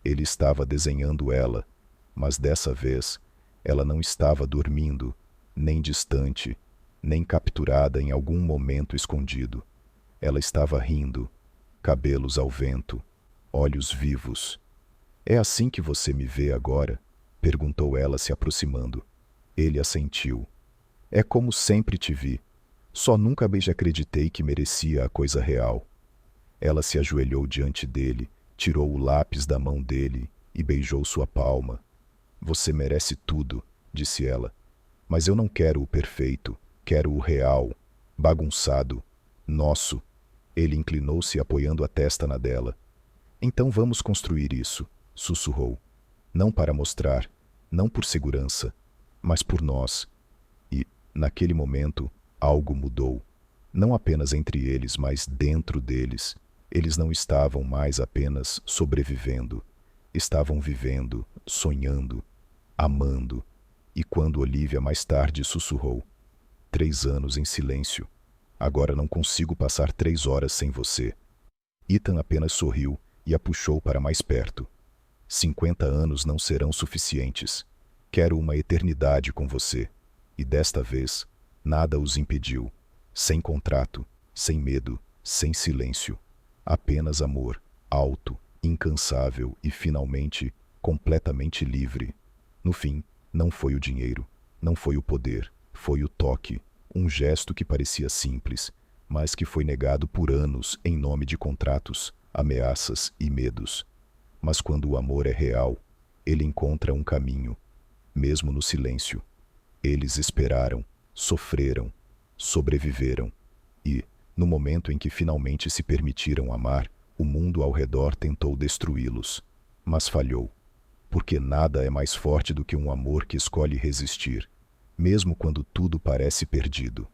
Ele estava desenhando ela, mas dessa vez ela não estava dormindo, nem distante, nem capturada em algum momento escondido. Ela estava rindo, cabelos ao vento, olhos vivos. É assim que você me vê agora? Perguntou ela se aproximando. Ele assentiu. É como sempre te vi. Só nunca mais acreditei que merecia a coisa real. Ela se ajoelhou diante dele, tirou o lápis da mão dele e beijou sua palma. Você merece tudo, disse ela. Mas eu não quero o perfeito, quero o real, bagunçado, nosso. Ele inclinou-se apoiando a testa na dela. Então vamos construir isso, sussurrou. Não para mostrar, não por segurança, mas por nós. E, naquele momento, algo mudou. Não apenas entre eles, mas dentro deles. Eles não estavam mais apenas sobrevivendo. Estavam vivendo, sonhando, amando. E quando Olivia mais tarde sussurrou, 3 anos em silêncio. Agora não consigo passar 3 horas sem você. Ethan apenas sorriu e a puxou para mais perto. 50 anos não serão suficientes. Quero uma eternidade com você. E desta vez, nada os impediu. Sem contrato, sem medo, sem silêncio. Apenas amor, alto, incansável e, finalmente, completamente livre. No fim, não foi o dinheiro, não foi o poder, foi o toque, um gesto que parecia simples, mas que foi negado por anos em nome de contratos, ameaças e medos. Mas quando o amor é real, ele encontra um caminho, mesmo no silêncio. Eles esperaram, sofreram, sobreviveram. E, no momento em que finalmente se permitiram amar, o mundo ao redor tentou destruí-los. Mas falhou. Porque nada é mais forte do que um amor que escolhe resistir, mesmo quando tudo parece perdido.